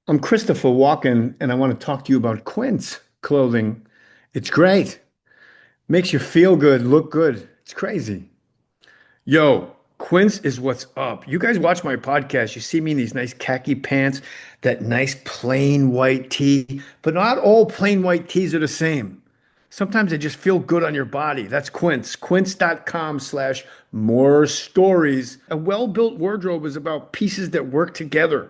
I'm Christopher Walken, and I want to talk to you about Quince clothing. It's great. Makes you feel good, look good. It's crazy. Yo, Quince is what's up. You guys watch my podcast. You see me in these nice khaki pants, that nice plain white tee, but not all plain white tees are the same. Sometimes they just feel good on your body. That's Quince. Quince.com/ more stories. A well-built wardrobe is about pieces that work together.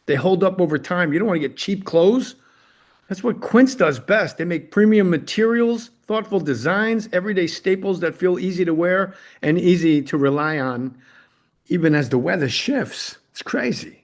They hold up over time. You don't want to get cheap clothes. That's what Quince does best. They make premium materials, thoughtful designs, everyday staples that feel easy to wear and easy to rely on, even as the weather shifts. It's crazy.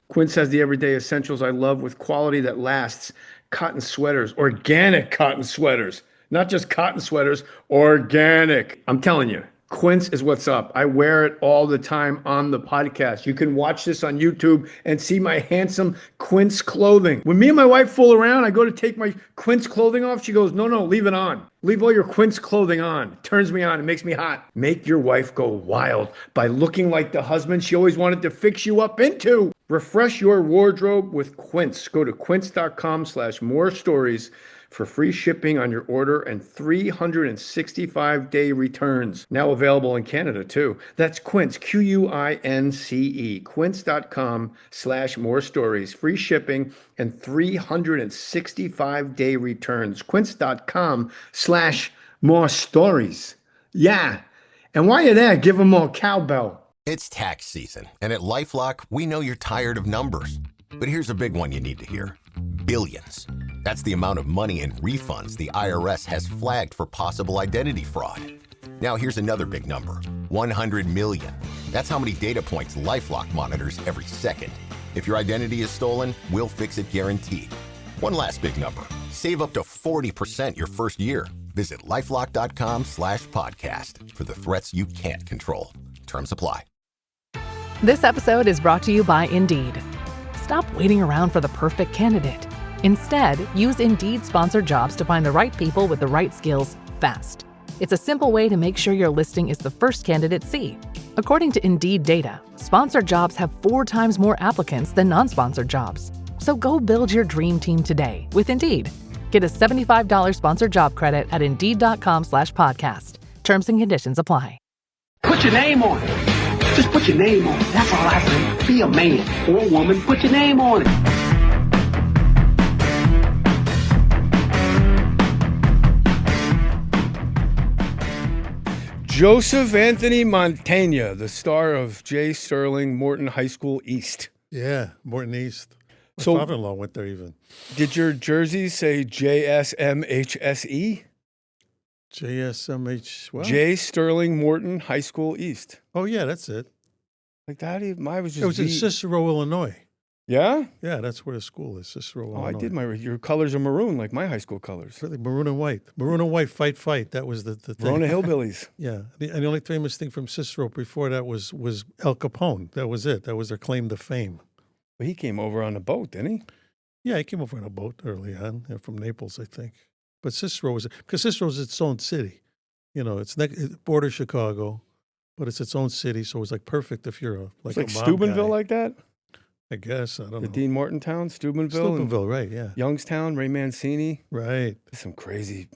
Quince has the everyday essentials I love with quality that lasts. Cotton sweaters, organic cotton sweaters, not just cotton sweaters, organic. I'm telling you, Quince is what's up. I wear it all the time on the podcast. You can watch this on YouTube and see my handsome Quince clothing. When me and my wife fool around, I go to take my Quince clothing off. She goes, no, no, leave it on. Leave all your Quince clothing on. It turns me on. It makes me hot. Make your wife go wild by looking like the husband she always wanted to fix you up into. Refresh your wardrobe with Quince. Go to quince.com/more stories for free shipping on your order and 365-day returns. Now available in Canada too. That's Quince, Quince, quince.com/more stories, free shipping and 365-day returns. Quince.com/more stories. Yeah. And while you're there, give them all cowbell. It's tax season, and at LifeLock, we know you're tired of numbers. But here's a big one you need to hear. Billions. That's the amount of money in refunds the IRS has flagged for possible identity fraud. Now here's another big number. 100 million. That's how many data points LifeLock monitors every second. If your identity is stolen, we'll fix it guaranteed. One last big number. Save up to 40% your first year. Visit LifeLock.com/podcast for the threats you can't control. Terms apply. This episode is brought to you by Indeed. Stop waiting around for the perfect candidate. Instead, use Indeed sponsored jobs to find the right people with the right skills fast. It's a simple way to make sure your listing is the first candidates see. According to Indeed data, sponsored jobs have 4 times more applicants than non-sponsored jobs. So go build your dream team today with Indeed. Get a $75 sponsored job credit at Indeed.com/podcast. Terms and conditions apply. Put your name on it. Just put your name on it. That's all I say. Be a man or a woman. Put your name on it. Joseph Anthony Mantegna, the star of J. Sterling Morton High School East. Yeah, Morton East. My So- father-in-law went there even. Did your jersey say JSMHSE? JSMH, what? J. Sterling Morton High School East. Oh, yeah, that's it. Like that? Mine was just It was in V. Cicero, Illinois. Yeah? Yeah, that's where the school is, Cicero, Oh, Illinois. I did your colors are maroon, like my high school colors. Really, maroon and white. Maroon and white, fight, fight. That was the thing. Rona Hillbillies. Yeah. And the only famous thing from Cicero before that was El Capone. That was it. That was their claim to fame. But he came over on a boat, didn't he? Yeah, he came over on a boat early on, from Naples, I think. But Cicero because Cicero's its own city. You know, it borders Chicago, but it's its own city, so it's like perfect if you're It's a like mob Steubenville, guy. like that? I guess, I don't The know. Dean Martin town, Steubenville. and Steubenville, right, yeah. Youngstown, Ray Mancini. Right. There's some crazy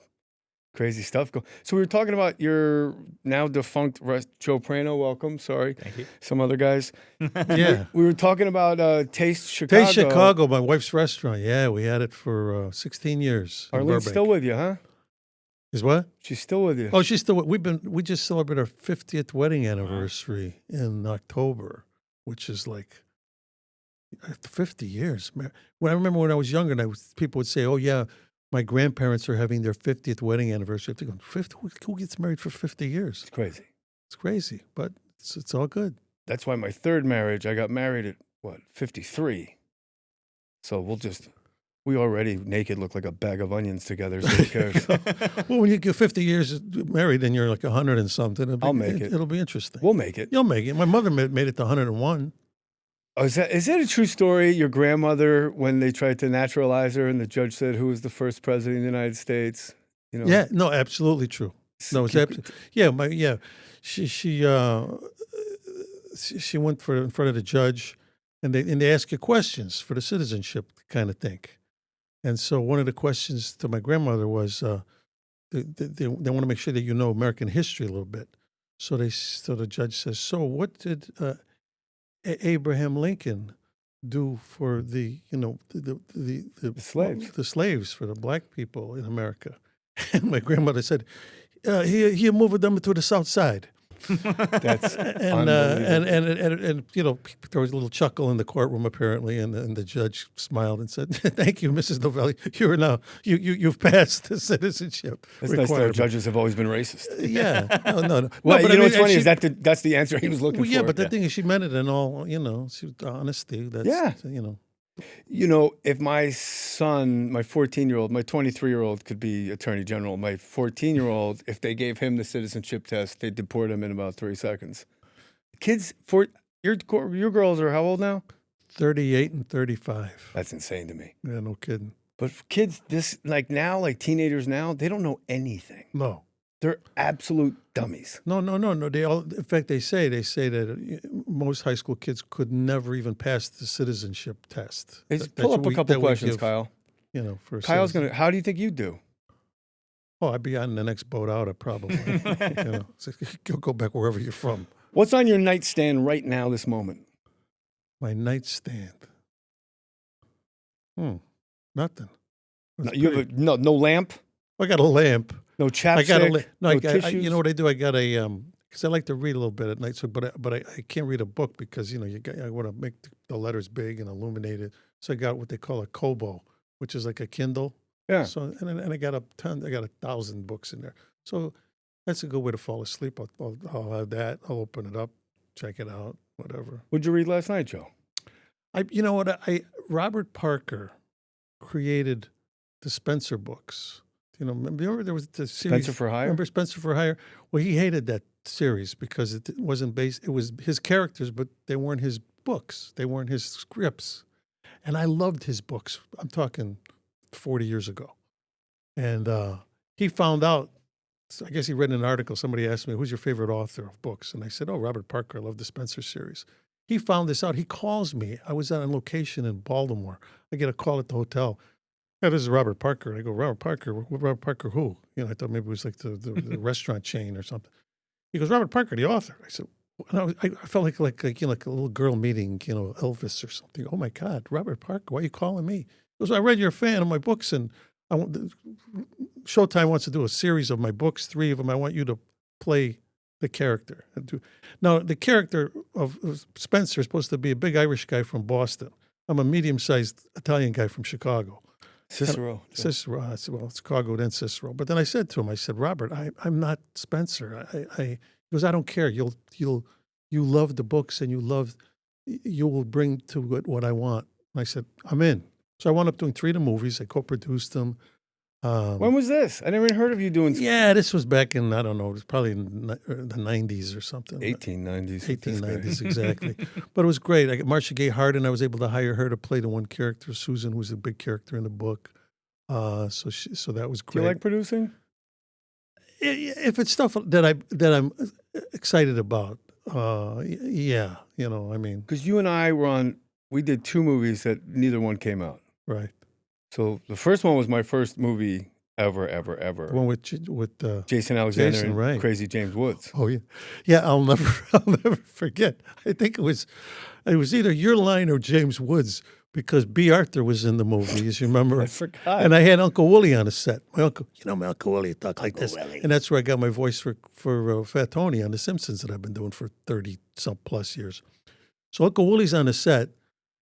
stuff. So we were talking about your now defunct Joe Prano. Welcome. Sorry. Thank you. Some other guys. Yeah. We were talking about Taste Chicago. Taste Chicago, my wife's restaurant. Yeah, we had it for 16 years. in Arlene's Burbank. still with you, huh? Is what? She's still with you. Oh, she's still. We just celebrated our 50th wedding anniversary in October, which is like 50 years. When I remember when I was younger, people would say, "Oh yeah, my grandparents are having their 50th wedding anniversary." I'm thinking, 50? Who gets married for 50 years? It's crazy. It's crazy, but it's all good. That's why my third marriage, I got married at 53. So we already naked look like a bag of onions together. So who cares? Well, when you get 50 years married and you're like 100 and something, I'll make it. It'll be interesting. We'll make it. You'll make it. My mother made it to 101. Oh, is that a true story? Your grandmother, when they tried to naturalize her, and the judge said, "Who was the first president of the United States?" You know. Yeah, no, absolutely true. No, it's she went in front of the judge, and they ask you questions for the citizenship kind of thing. And so one of the questions to my grandmother was, they want to make sure that you know American history a little bit. So the judge says, so what did Abraham Lincoln do for the slaves. the slaves, for the black people in America? And my grandmother said, he moved them to the South Side. That's and, and there was a little chuckle in the courtroom apparently, and the judge smiled and said, "Thank you, Mrs. Novelli. You've passed the citizenship That's nice. Our judges have always been racist. Yeah, no. Well, No, you know what's funny she, is that's the answer he was looking well, for. yeah, but the thing is, she meant it in all, she, honesty. That's, Yeah. If my son, my 14-year-old, my 23-year-old could be attorney general, my 14-year-old, if they gave him the citizenship test, they'd deport him in about 3 seconds. Kids, your girls are how old now? 38 and 35. That's insane to me. Yeah, no kidding. But for kids, like teenagers now, they don't know anything. No. They're absolute dummies. No. They all, in fact, they say that most high school kids could never even pass the citizenship test. Pull up a couple questions, Kyle. For Kyle's how do you think you'd do? Oh, I'd be on the next boat out, probably. So go back wherever you're from. What's on your nightstand right now, this moment? My nightstand. Nothing. You have no lamp? I got a lamp. No chapstick? I got no tissues? you know what I do? I got a because I like to read a little bit at night. So, but I can't read a book because I want to make the letters big and illuminated. So I got what they call a Kobo, which is like a Kindle. Yeah. So and I got a ton. I got 1,000 books in there. So that's a good way to fall asleep. I'll have that. I'll open it up, check it out, whatever. What'd you read last night, Joe? Robert Parker created the Spencer books. Remember there was the series Spencer for Hire? Remember Spencer for Hire? Well, he hated that series because it wasn't based. It was his characters, but they weren't his books. They weren't his scripts. And I loved his books. I'm talking 40 years ago. And he found out. I guess he read an article. Somebody asked me, "Who's your favorite author of books?" And I said, "Oh, Robert Parker. I love the Spencer series." He found this out. He calls me. I was on location in Baltimore. I get a call at the hotel. "Yeah, this is Robert Parker." And I go, "Robert Parker? Robert Parker who?" I thought maybe it was like the restaurant chain or something. He goes, "Robert Parker, the author." I said, and I felt like a little girl meeting, Elvis or something. "Oh my God, Robert Parker, why are you calling me?" He goes, "I read you're a fan of my books, and Showtime wants to do a series of my books, 3 of them. I want you to play the character." Now, the character of Spencer is supposed to be a big Irish guy from Boston. I'm a medium-sized Italian guy from Chicago. Cicero. I said, well, Chicago, then Cicero. But then I said to him, "Robert, I'm not Spencer." He goes, "I don't care. You love the books, and you will bring to it what I want." And I said, "I'm in." So I wound up doing 3 of the movies. I co-produced them. When was this? I never even heard of you doing. Yeah, this was back in, I don't know, it was probably in the 90s or something. 1890s. 1890s, exactly. But it was great. I got Marcia Gay Harden. I was able to hire her to play the one character, Susan, who's a big character in the book. So that was great. Do you like producing? If it's stuff that I'm excited about, yeah, Because you and I we did 2 movies that neither one came out. Right. So the first one was my first movie ever. The one with Jason Alexander and right. Crazy James Woods. Oh yeah, yeah. I'll never forget. I think it was either your line or James Woods, because B. Arthur was in the movie, as you remember. I forgot. And I had Uncle Willie on the set. My uncle Willie talked like this, Willie. and that's where I got my voice for Fat Tony on The Simpsons that I've been doing for 30-some plus years. So Uncle Willie's on the set.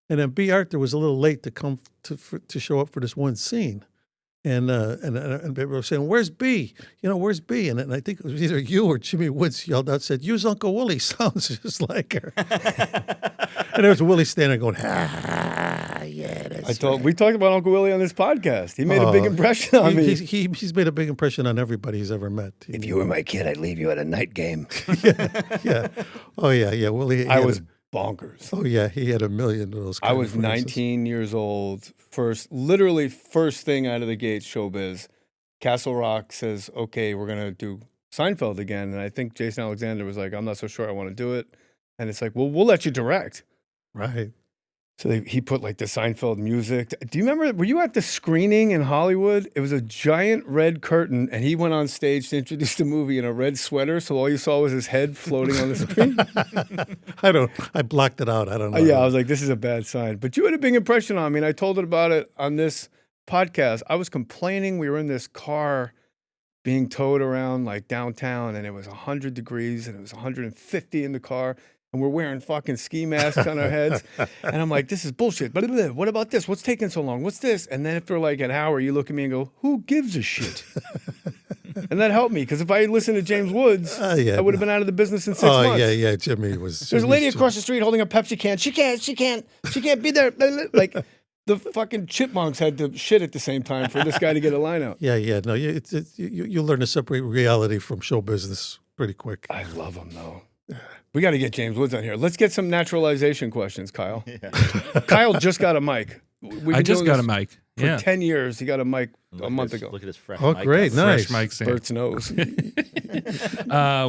And then B. Arthur was a little late to come to show up for this one scene, and they were saying, "Where's B? Where's B?" And I think it was either you or Jimmy Woods yelled out, said, "Use Uncle Willie, sounds just like her." And there was Willie standing there going, yeah, that's We talked about Uncle Willie on this podcast. He made a big impression on me. He's made a big impression on everybody he's ever met. If you were my kid, I'd leave you at a night game. Yeah. Oh yeah. Willie. I was bonkers. Oh yeah, he had a million of those. I was 19 years old. Literally first thing out of the gate, showbiz. Castle Rock says, "Okay, we're gonna do Seinfeld again," and I think Jason Alexander was like, "I'm not so sure I want to do it," and it's like, "Well, we'll let you direct." Right. So he put like the Seinfeld music. Do you remember, were you at the screening in Hollywood? It was a giant red curtain and he went on stage to introduce the movie in a red sweater. So all you saw was his head floating on the screen. I blocked it out. I don't know. Yeah, I was like, this is a bad sign. But you had a big impression on me. And I told it about it on this podcast. I was complaining. We were in this car being towed around like downtown and it was 100 degrees and it was 150 in the car. And we're wearing fucking ski masks on our heads. And I'm like, this is bullshit. Blah, blah, blah. What about this? What's taking so long? What's this? And then after like an hour, you look at me and go, who gives a shit? And that helped me. Because if I had listened to James Woods, I would have been out of the business in 6 months. Oh, yeah. Jimmy was... There's a lady across the street holding a Pepsi can. She can't be there. Like the fucking chipmunks had to shit at the same time for this guy to get a line out. Yeah. No, you learn to separate reality from show business pretty quick. I love him, though. We got to get James Woods on here. Let's get some naturalization questions, Kyle. Yeah. Kyle just got a mic. I just got a mic. For 10 years, he got a mic a month ago. Look at his fresh mic. Oh, great. Nice. Fresh mic stand. Bert's nose.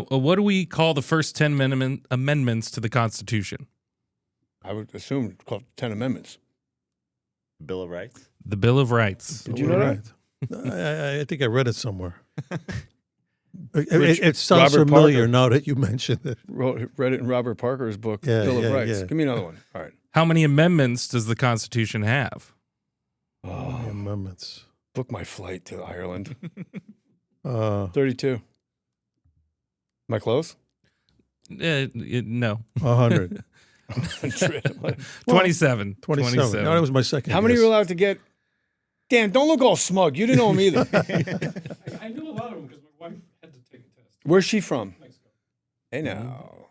What do we call the first 10 amendments to the Constitution? I would assume it's called 10 amendments. Bill of Rights? The Bill of Rights. Did you know that? I think I read it somewhere. Rich, it sounds Robert familiar Parker now that you mentioned it. Read it in Robert Parker's book, Bill of Rights. Yeah. Give me another one. All right. How many amendments does the Constitution have? Amendments. Book my flight to Ireland. 32. Am I close? No. 100. 27. 27. No, that was my second How many guess. are you allowed to get? Dan, don't look all smug. You didn't know him either. I knew a lot of them because my wife had to take a test. Where's she from? Mexico. Hey, now.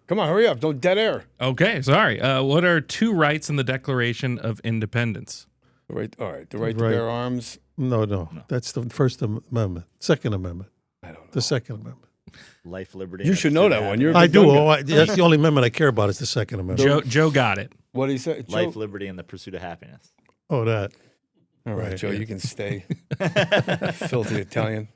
Come on, hurry up. Don't dead air. Okay, sorry. What are two rights in the Declaration of Independence? All right. The right to bear arms. No. That's the First Amendment. Second Amendment. I don't know. The Second Amendment. Life, liberty. You and should know that pursuit of one. You're a I big do. gun guy. That's the only amendment I care about is the Second Amendment. Joe got it. What did he say? Joe? Life, liberty, and the pursuit of happiness. Oh, that. All right, Right, Joe, yeah. you can stay. Filthy Italian.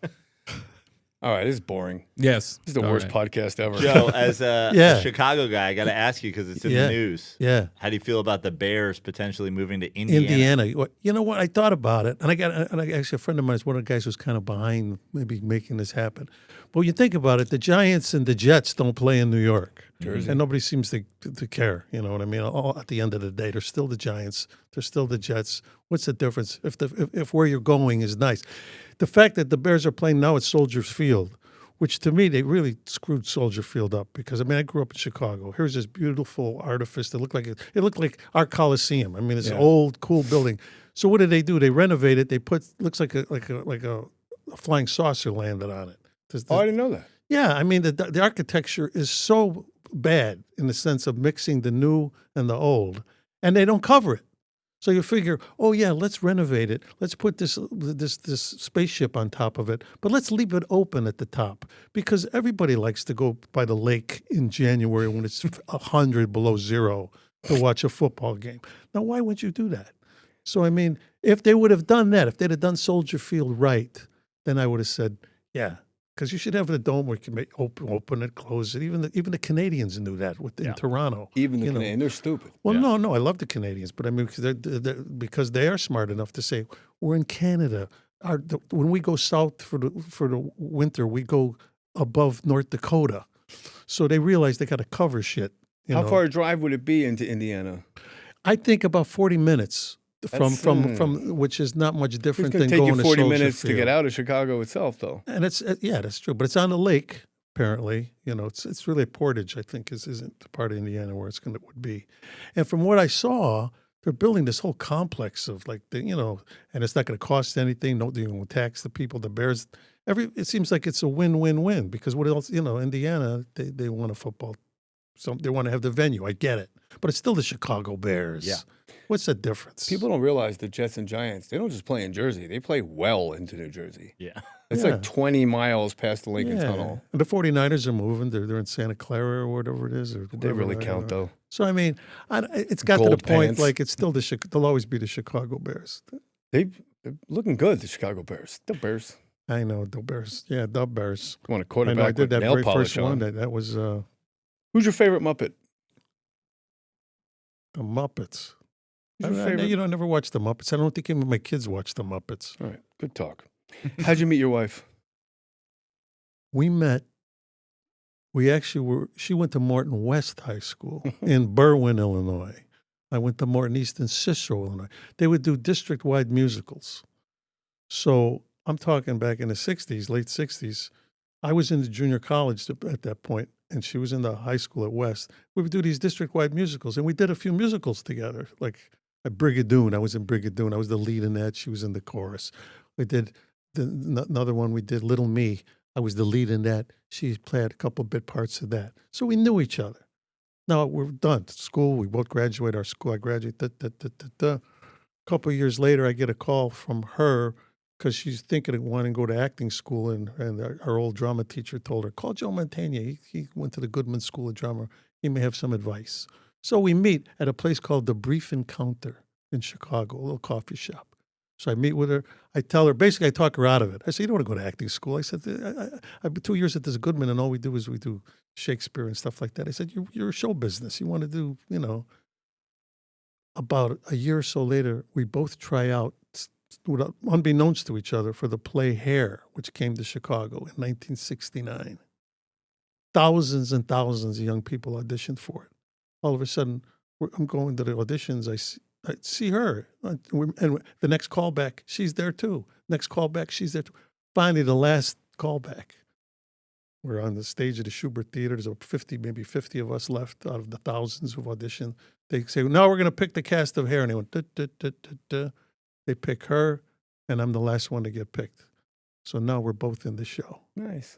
All right, this is boring. Yes. This is the All worst right. podcast ever. Joe, as a Yeah. Chicago guy, I got to ask you because it's in Yeah. the news. Yeah. How do you feel about the Bears potentially moving to Indiana? Indiana. You know what? I thought about it, and actually a friend of mine is one of the guys who's kind of behind maybe making this happen. But when you think about it, the Giants and the Jets don't play in New York, and nobody seems to care. You know what I mean? All, at the end of the day, they're still the Giants. They're still the Jets. What's the difference if where you're going is nice? The fact that the Bears are playing now at Soldier Field, which to me, they really screwed Soldier Field up because, I mean, I grew up in Chicago. Here's this beautiful artifice that looked like it looked like our Coliseum. I mean, it's an old, cool building. So what did they do? They renovated. They put, looks like a flying saucer landed on it. Oh, I didn't know that. Yeah, I mean, the architecture is so bad in the sense of mixing the new and the old, and they don't cover it. So you figure, oh yeah, let's renovate it. Let's put this spaceship on top of it, but let's leave it open at the top because everybody likes to go by the lake in January when it's 100 below zero to watch a football game. Now, why would you do that? So I mean, if they would have done that, if they'd have done Soldier Field right, then I would have said, yeah. Because you should have a dome where you can make open it, close it. Even the Canadians knew that in Toronto. Even the Canadians, they're stupid. Well, no, I love the Canadians, but I mean because they are smart enough to say we're in Canada. When we go south for the winter, we go above North Dakota, so they realize they got to cover shit. How far a drive would it be into Indiana? I think about 40 minutes. From which is not much different than It's going going to take you 40 to minutes Soldier to get Field. out of Chicago itself, though. And it's that's true, but it's on the lake. Apparently, it's really Portage. I think isn't the part of Indiana where would be. And from what I saw, they're building this whole complex of and it's not going to cost anything. No, they won't tax the people. The Bears. It seems like it's a win-win-win because what else? Indiana they want a football. So they want to have the venue. I get it, but it's still the Chicago Bears. Yeah. What's the difference? People don't realize the Jets and Giants, they don't just play in Jersey. They play well into New Jersey. Yeah. It's like 20 miles past the Lincoln Tunnel. And the 49ers are moving. They're in Santa Clara or whatever it is. Did they really count, though? So, I mean, it's got to Gold the point, pants. like, it's still they'll always be the Chicago Bears. They're looking good, the Chicago Bears. The Bears. I know, the Bears. Yeah, the Bears. Want a I know, quarterback I did with that nail very polish first on. one. That was... Who's your favorite Muppet? The Muppets. Who's your favorite? I never watched the Muppets. I don't think even my kids watch the Muppets. All right, good talk. How'd you meet your wife? We met. We actually were. She went to Morton West High School in Berwyn, Illinois. I went to Morton East in Cicero, Illinois. They would do district-wide musicals. So I'm talking back in the 60s, late 60s. I was in the junior college at that point, and she was in the high school at West. We would do these district-wide musicals, and we did a few musicals together, like at Brigadoon. I was in Brigadoon. I was the lead in that. She was in the chorus. We did another one. We did Little Me. I was the lead in that. She played a couple bit parts of that. So we knew each other. Now we're done. School, we both graduate our school. I graduate. A couple of years later, I get a call from her because she's thinking of wanting to go to acting school, and our old drama teacher told her, call Joe Mantegna. He went to the Goodman School of Drama. He may have some advice. So we meet at a place called The Brief Encounter in Chicago, a little coffee shop. So I meet with her. I tell her, basically I talk her out of it. I said, you don't want to go to acting school. I said, I've been 2 years at this Goodman, and all we do is we do Shakespeare and stuff like that. I said, you're a show business. You want to do, About a year or so later, we both try out, unbeknownst to each other, for the play Hair, which came to Chicago in 1969. Thousands and thousands of young people auditioned for it. All of a sudden, I'm going to the auditions. I see her. And the next callback, she's there too. Next callback, she's there too. Finally, the last callback, we're on the stage of the Schubert Theater. There's maybe 50 of us left out of the thousands who've auditioned. They say, now we're going to pick the cast of Hair. And they went, duh. They pick her, and I'm the last one to get picked. So now we're both in the show. Nice.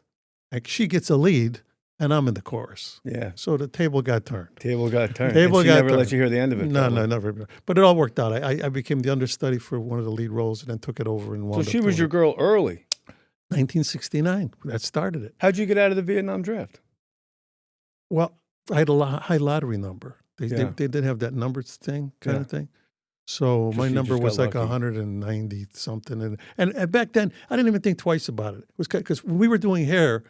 Like, she gets a lead, and I'm in the chorus. Yeah. So the table got turned. Table got turned. Table And she got never turned. let you hear the end of it. No, probably. never. But it all worked out. I became the understudy for one of the lead roles, and then took it over and So wound she up was doing your it. girl early. 1969. That started it. How'd you get out of the Vietnam draft? Well, I had a high lottery number. They Yeah. did have that number thing, kind Yeah. of thing. So my you number just was got like lucky. 190 something, and back then I didn't even think twice about it. It was because when we were doing Hair,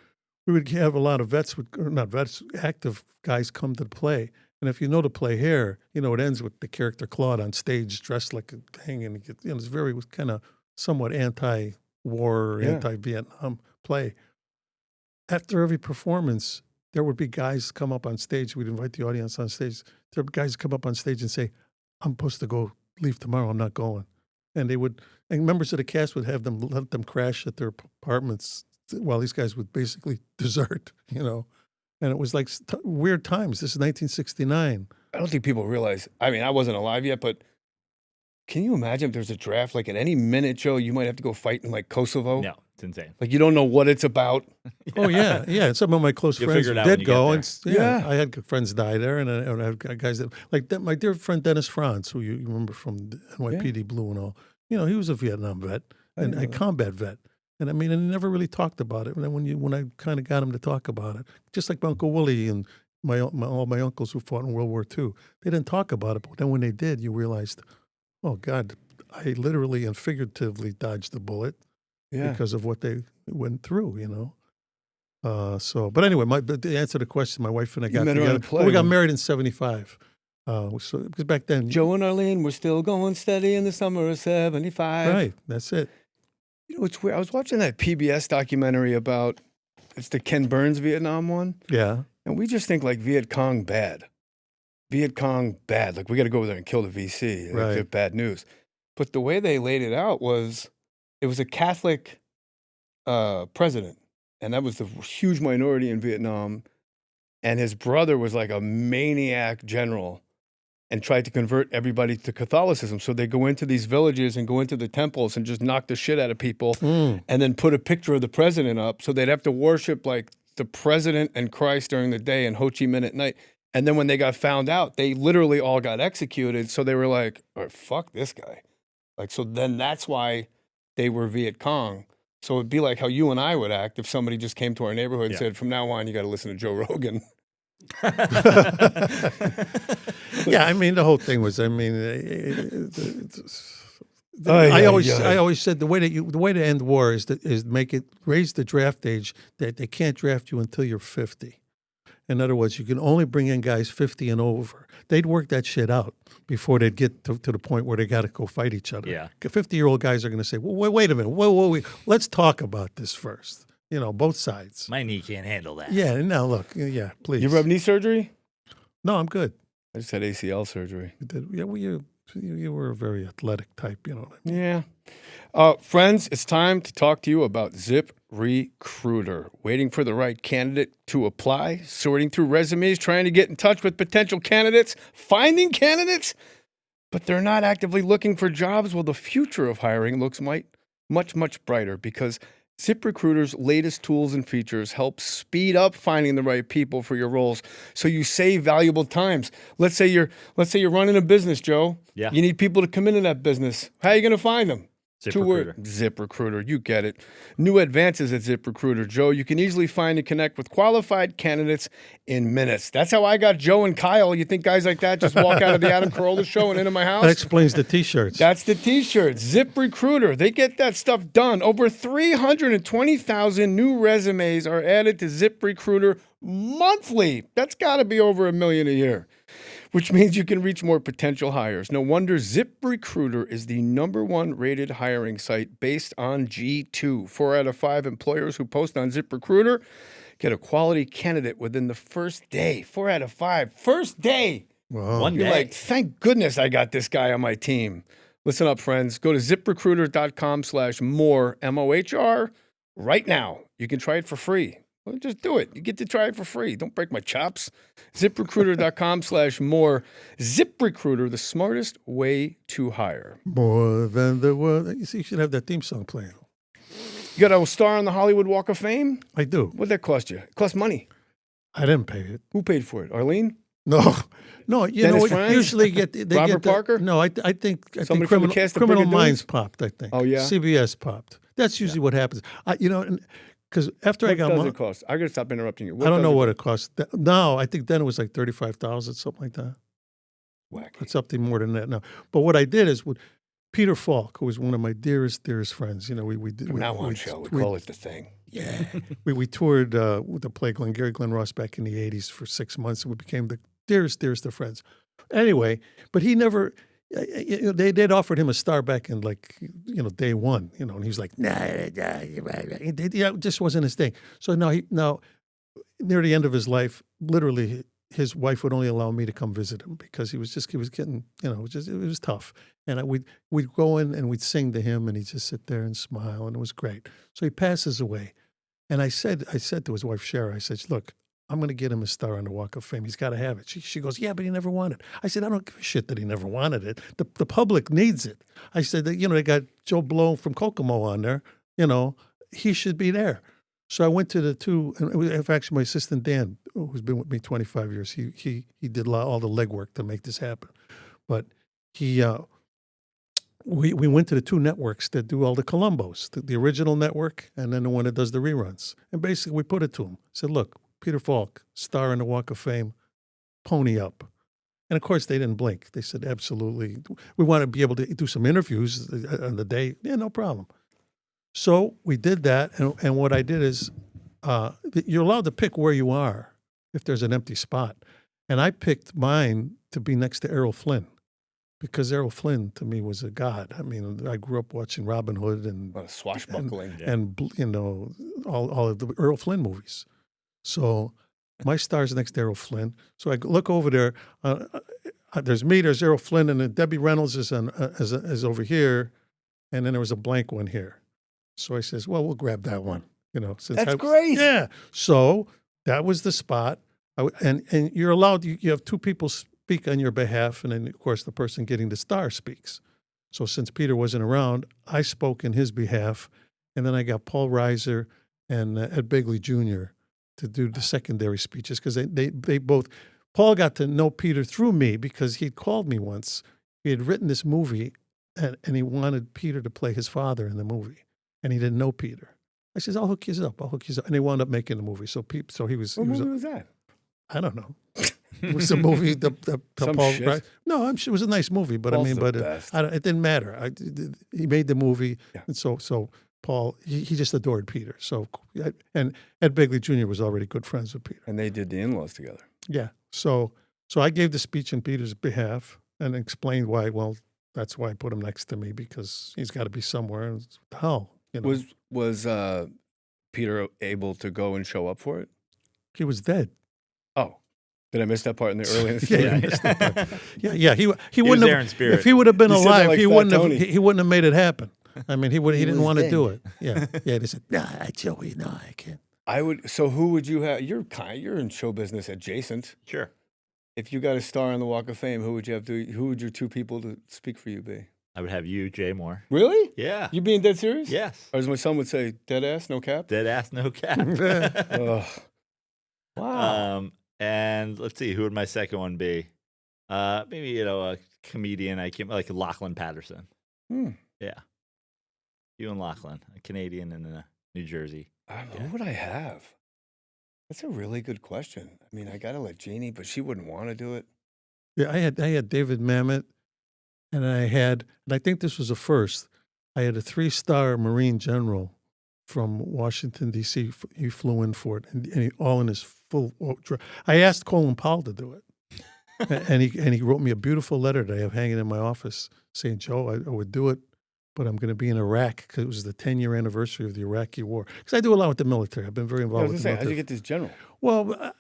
we would have a lot of active guys come to the play. And if you know the play Hair, it ends with the character Claude on stage dressed like a thing, and it was kind of somewhat anti-war, Yeah. anti-Vietnam play. After every performance, there would be guys come up on stage. We'd invite the audience on stage. There would be guys come up on stage and say, I'm supposed to leave tomorrow. I'm not going. And and members of the cast would let them crash at their apartments while these guys would basically desert, And it was like weird times. This is 1969. I don't think people realize. I mean, I wasn't alive yet, but can you imagine if there's a draft? Like at any minute, Joe, you might have to go fight in like Kosovo. No, it's insane. Like you don't know what it's about. Oh, yeah. And some of my close You'll friends figure it out when did you get go. there. And Yeah. I had friends die there, and I had guys that, like my dear friend Dennis Franz, who you remember from NYPD Blue and all. He was a Vietnam vet and a combat vet. And I mean, and he never really talked about it. And then when I kind of got him to talk about it, just like my Uncle Willie and all my uncles who fought in World War II, they didn't talk about it. But then when they did, you realized, oh, God, I literally and figuratively dodged the bullet because of what they went through, But anyway, to answer the question, my wife and I got met her on a together. play, We got huh? married in 1975. Because back then, Joe and Arlene were still going steady in the summer of '75. right, that's it. It's weird. I was watching that PBS documentary it's the Ken Burns Vietnam one. Yeah. And we just think like Viet Cong bad. Like we got to go over there and kill the VC. Like, Right. they're bad news. But the way they laid it out was, it was a Catholic president. And that was the huge minority in Vietnam. And his brother was like a maniac general and tried to convert everybody to Catholicism. So they go into these villages and go into the temples and just knock the shit out of people and then put a picture of the president up. So they'd have to worship like the president and Christ during the day and Ho Chi Minh at night. And then when they got found out, they literally all got executed. So they were like, oh, fuck this guy. Like, so then that's why they were Viet Cong. So it'd be like how you and I would act if somebody just came to our neighborhood and said, from now on, you got to listen to Joe Rogan. Yeah, I mean, the whole thing was, I always said the way to end war is raise the draft age that they can't draft you until you're 50. In other words, you can only bring in guys 50 and over. They'd work that shit out before they'd get to the point where they got to go fight each other. Yeah. 50-year-old guys are going to say, well, wait a minute. Wait. Let's talk about this first. Both sides. My knee can't handle that. Yeah, now look. Yeah, please. You ever have knee surgery? No, I'm good. I just had ACL surgery. Yeah, well, you were a very athletic type, you know what I mean? Yeah. Friends, it's time to talk to you about ZipRecruiter. Waiting for the right candidate to apply, sorting through resumes, trying to get in touch with potential candidates, finding candidates, but they're not actively looking for jobs. Well, the future of hiring looks much brighter because ZipRecruiter's latest tools and features help speed up finding the right people for your roles, so you save valuable times. Let's say you're running a business, Joe. Yeah. You need people to come into that business. How are you going to find them? ZipRecruiter. ZipRecruiter, you get it. New advances at ZipRecruiter, Joe. You can easily find and connect with qualified candidates in minutes. That's how I got Joe and Kyle. You think guys like that just walk out of the Adam Carolla show and into my house? That explains the T-shirts. That's the T-shirts. ZipRecruiter. They get that stuff done. Over 320,000 new resumes are added to ZipRecruiter monthly. That's got to be over 1 million a year, which means you can reach more potential hires. No wonder ZipRecruiter is the #1 rated hiring site based on G2. 4 out of 5 employers who post on ZipRecruiter get a quality candidate within the first day. 4 out of 5. First day. Wow. One You're day. like, thank goodness I got this guy on my team. Listen up, friends. Go to ZipRecruiter.com/more, MOHR, right now. You can try it for free. Well, just do it. You get to try it for free. Don't break my chops. ZipRecruiter.com/more. ZipRecruiter, the smartest way to hire. More than the world. You see, you should have that theme song playing. You got a star on the Hollywood Walk of Fame? I do. What'd that cost you? It cost money. I didn't pay it. Who paid for it? Arlene? No. You Dennis know, Franz? usually they Robert get the, Parker? No, I think Somebody from the cast of Criminal Brigadoons? Minds popped. I think. Oh, yeah? CBS popped. That's usually what happens. Because after I What got does my, it cost? I got to stop interrupting you. I don't does know what it cost. No, I think then it was like 35,000, something like that. Wacky. It's up to more than that now. But what I did is with Peter Falk, who was one of my dearest friends. We did. From now on, show. We call it The Thing. Yeah. we toured with the play Glengarry Glen Ross back in the 80s for 6 months, and we became the dearest of friends. Anyway, but he never, they'd offered him a star back in day one, and he was like, nah, it just wasn't his thing. So now near the end of his life, literally his wife would only allow me to come visit him because he was getting, it was tough. And we'd go in and we'd sing to him and he'd just sit there and smile and it was great. So he passes away. And I said to his wife, Shara, I said, look, I'm going to get him a star on the Walk of Fame. He's got to have it. She goes, yeah, but he never wanted it. I said, I don't give a shit that he never wanted it. The public needs it. I said, that, they got Joe Blow from Kokomo on there. He should be there. So I went to the two, and actually my assistant Dan, who's been with me 25 years, he did all the legwork to make this happen. But we went to the two networks that do all the Columbos, the original network, and then the one that does the reruns. And basically we put it to him. Said, look, Peter Falk, star in the Walk of Fame, pony up. And of course they didn't blink. They said, absolutely. We want to be able to do some interviews on the day. Yeah, no problem. So we did that, and what I did is you're allowed to pick where you are if there's an empty spot. And I picked mine to be next to Errol Flynn because Errol Flynn, to me, was a god. I mean, I grew up watching Robin Hood and swashbuckling. and all of the Errol Flynn movies. So my star's next to Errol Flynn. So I look over there. There's me, there's Errol Flynn, and then Debbie Reynolds is over here, and then there was a blank one here. So I says, well, we'll grab that one. That's great. Yeah. So that was the spot. And you're allowed, you have two people speak on your behalf, and then, of course, the person getting the star speaks. So since Peter wasn't around, I spoke in his behalf, and then I got Paul Reiser and Ed Begley Jr. to do the secondary speeches because they both, Paul got to know Peter through me because he'd called me once. He had written this movie, and he wanted Peter to play his father in the movie, and he didn't know Peter. I says, I'll hook you up. And they wound up making the movie. So he was. What movie was that? I don't know. It was a movie. The Some Paul. shit. Right? No, it was a nice movie, but Paul's I mean, the but best. it didn't matter. He made the movie, Yeah. and so Paul, he just adored Peter. So, and Ed Begley Jr. was already good friends with Peter. And they did the in-laws together. Yeah. So I gave the speech in Peter's behalf and explained why. Well, that's why I put him next to me, because he's got to be somewhere. And what the hell, you know. Was Peter able to go and show up for it? He was dead. Oh, did I miss that part in the early in the story? Yeah, you missed that part. Yeah. He wouldn't was there have, in spirit. if he would have been You said that alive, like he Fat wouldn't have. Tony. He wouldn't have made it happen. I mean, he didn't was want to dead. do it. Yeah. They said, nah, Joey, no, I can't. I would. So who would you have? You're in show business adjacent. Sure. If you got a star on the Walk of Fame, who would you have to? Who would your two people to speak for you be? I would have you, Jay Mohr. Really? Yeah. You being dead serious? Yes. Or as my son would say, dead ass, no cap. Dead ass, no cap. Ugh. Wow. And let's see, who would my second one be? Maybe a comedian. I came like Lachlan Patterson. Yeah. You and Lachlan, a Canadian in New Jersey. Who would I have? That's a really good question. I mean, I gotta let Jeannie, but she wouldn't want to do it. Yeah, I had David Mamet, and I think this was a first. I had a 3-star Marine general from Washington, D.C. He flew in for it, and he, all in his full. I asked Colin Powell to do it, and he wrote me a beautiful letter that I have hanging in my office saying, Joe, I would do it, but I'm going to be in Iraq because it was the 10-year anniversary of the Iraqi war. Because I do a lot with the military. I've been very I involved was with gonna the say, how'd military. you get this general? Well,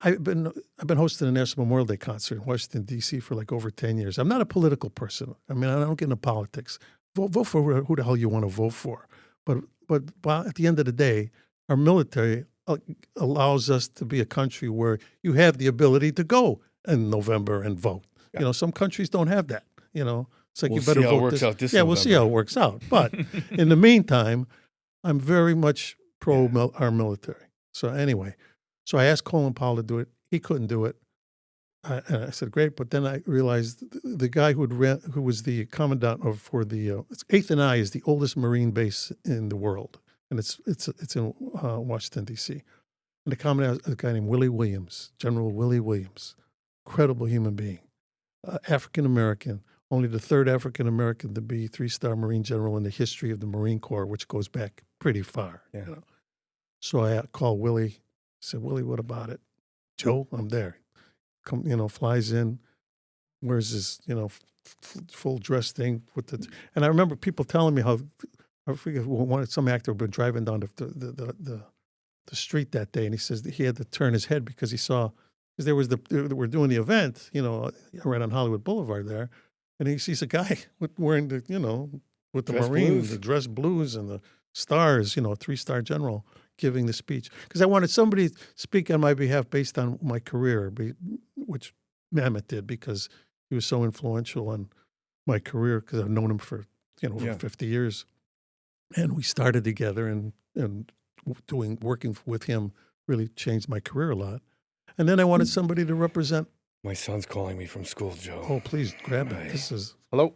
I've been hosting a National Memorial Day concert in Washington, D.C. for like over 10 years. I'm not a political person. I mean, I don't get into politics. Vote for who the hell you want to vote for. But at the end of the day, our military allows us to be a country where you have the ability to go in November and vote. Yeah. You know, some countries don't have that. You know, it's like We'll you better see how it vote works out this Yeah, we'll see November. how it works out. But in the meantime, I'm very much pro our military. So anyway, so I asked Colin Powell to do it. He couldn't do it. And I said, great. But then I realized the guy who was the commandant for the 8th and I is the oldest Marine base in the world, and it's in Washington D.C. And the commandant is a guy named Willie Williams, General Willie Williams, incredible human being, African American, only the third African American to be 3-star Marine general in the history of the Marine Corps, which goes back pretty far. Yeah. You know? So I called Willie. Said, Willie, what about it? Joe, I'm there. Flies in, wears his, full dress thing with the, and I remember people telling me how, I forget, some actor had been driving down the street that day, and he says that he had to turn his head because he saw, because they were doing the event, right on Hollywood Boulevard there, and he sees a guy wearing with the Dress Marine, blues. the dress blues and the stars, 3-star general giving the speech. Because I wanted somebody to speak on my behalf based on my career, which Mamet did because he was so influential on my career because I've known him for, over 50 years. And we started together and working with him really changed my career a lot. And then I wanted somebody to represent. My son's calling me from school, Joe. Oh, please grab it. Right. This is. Hello?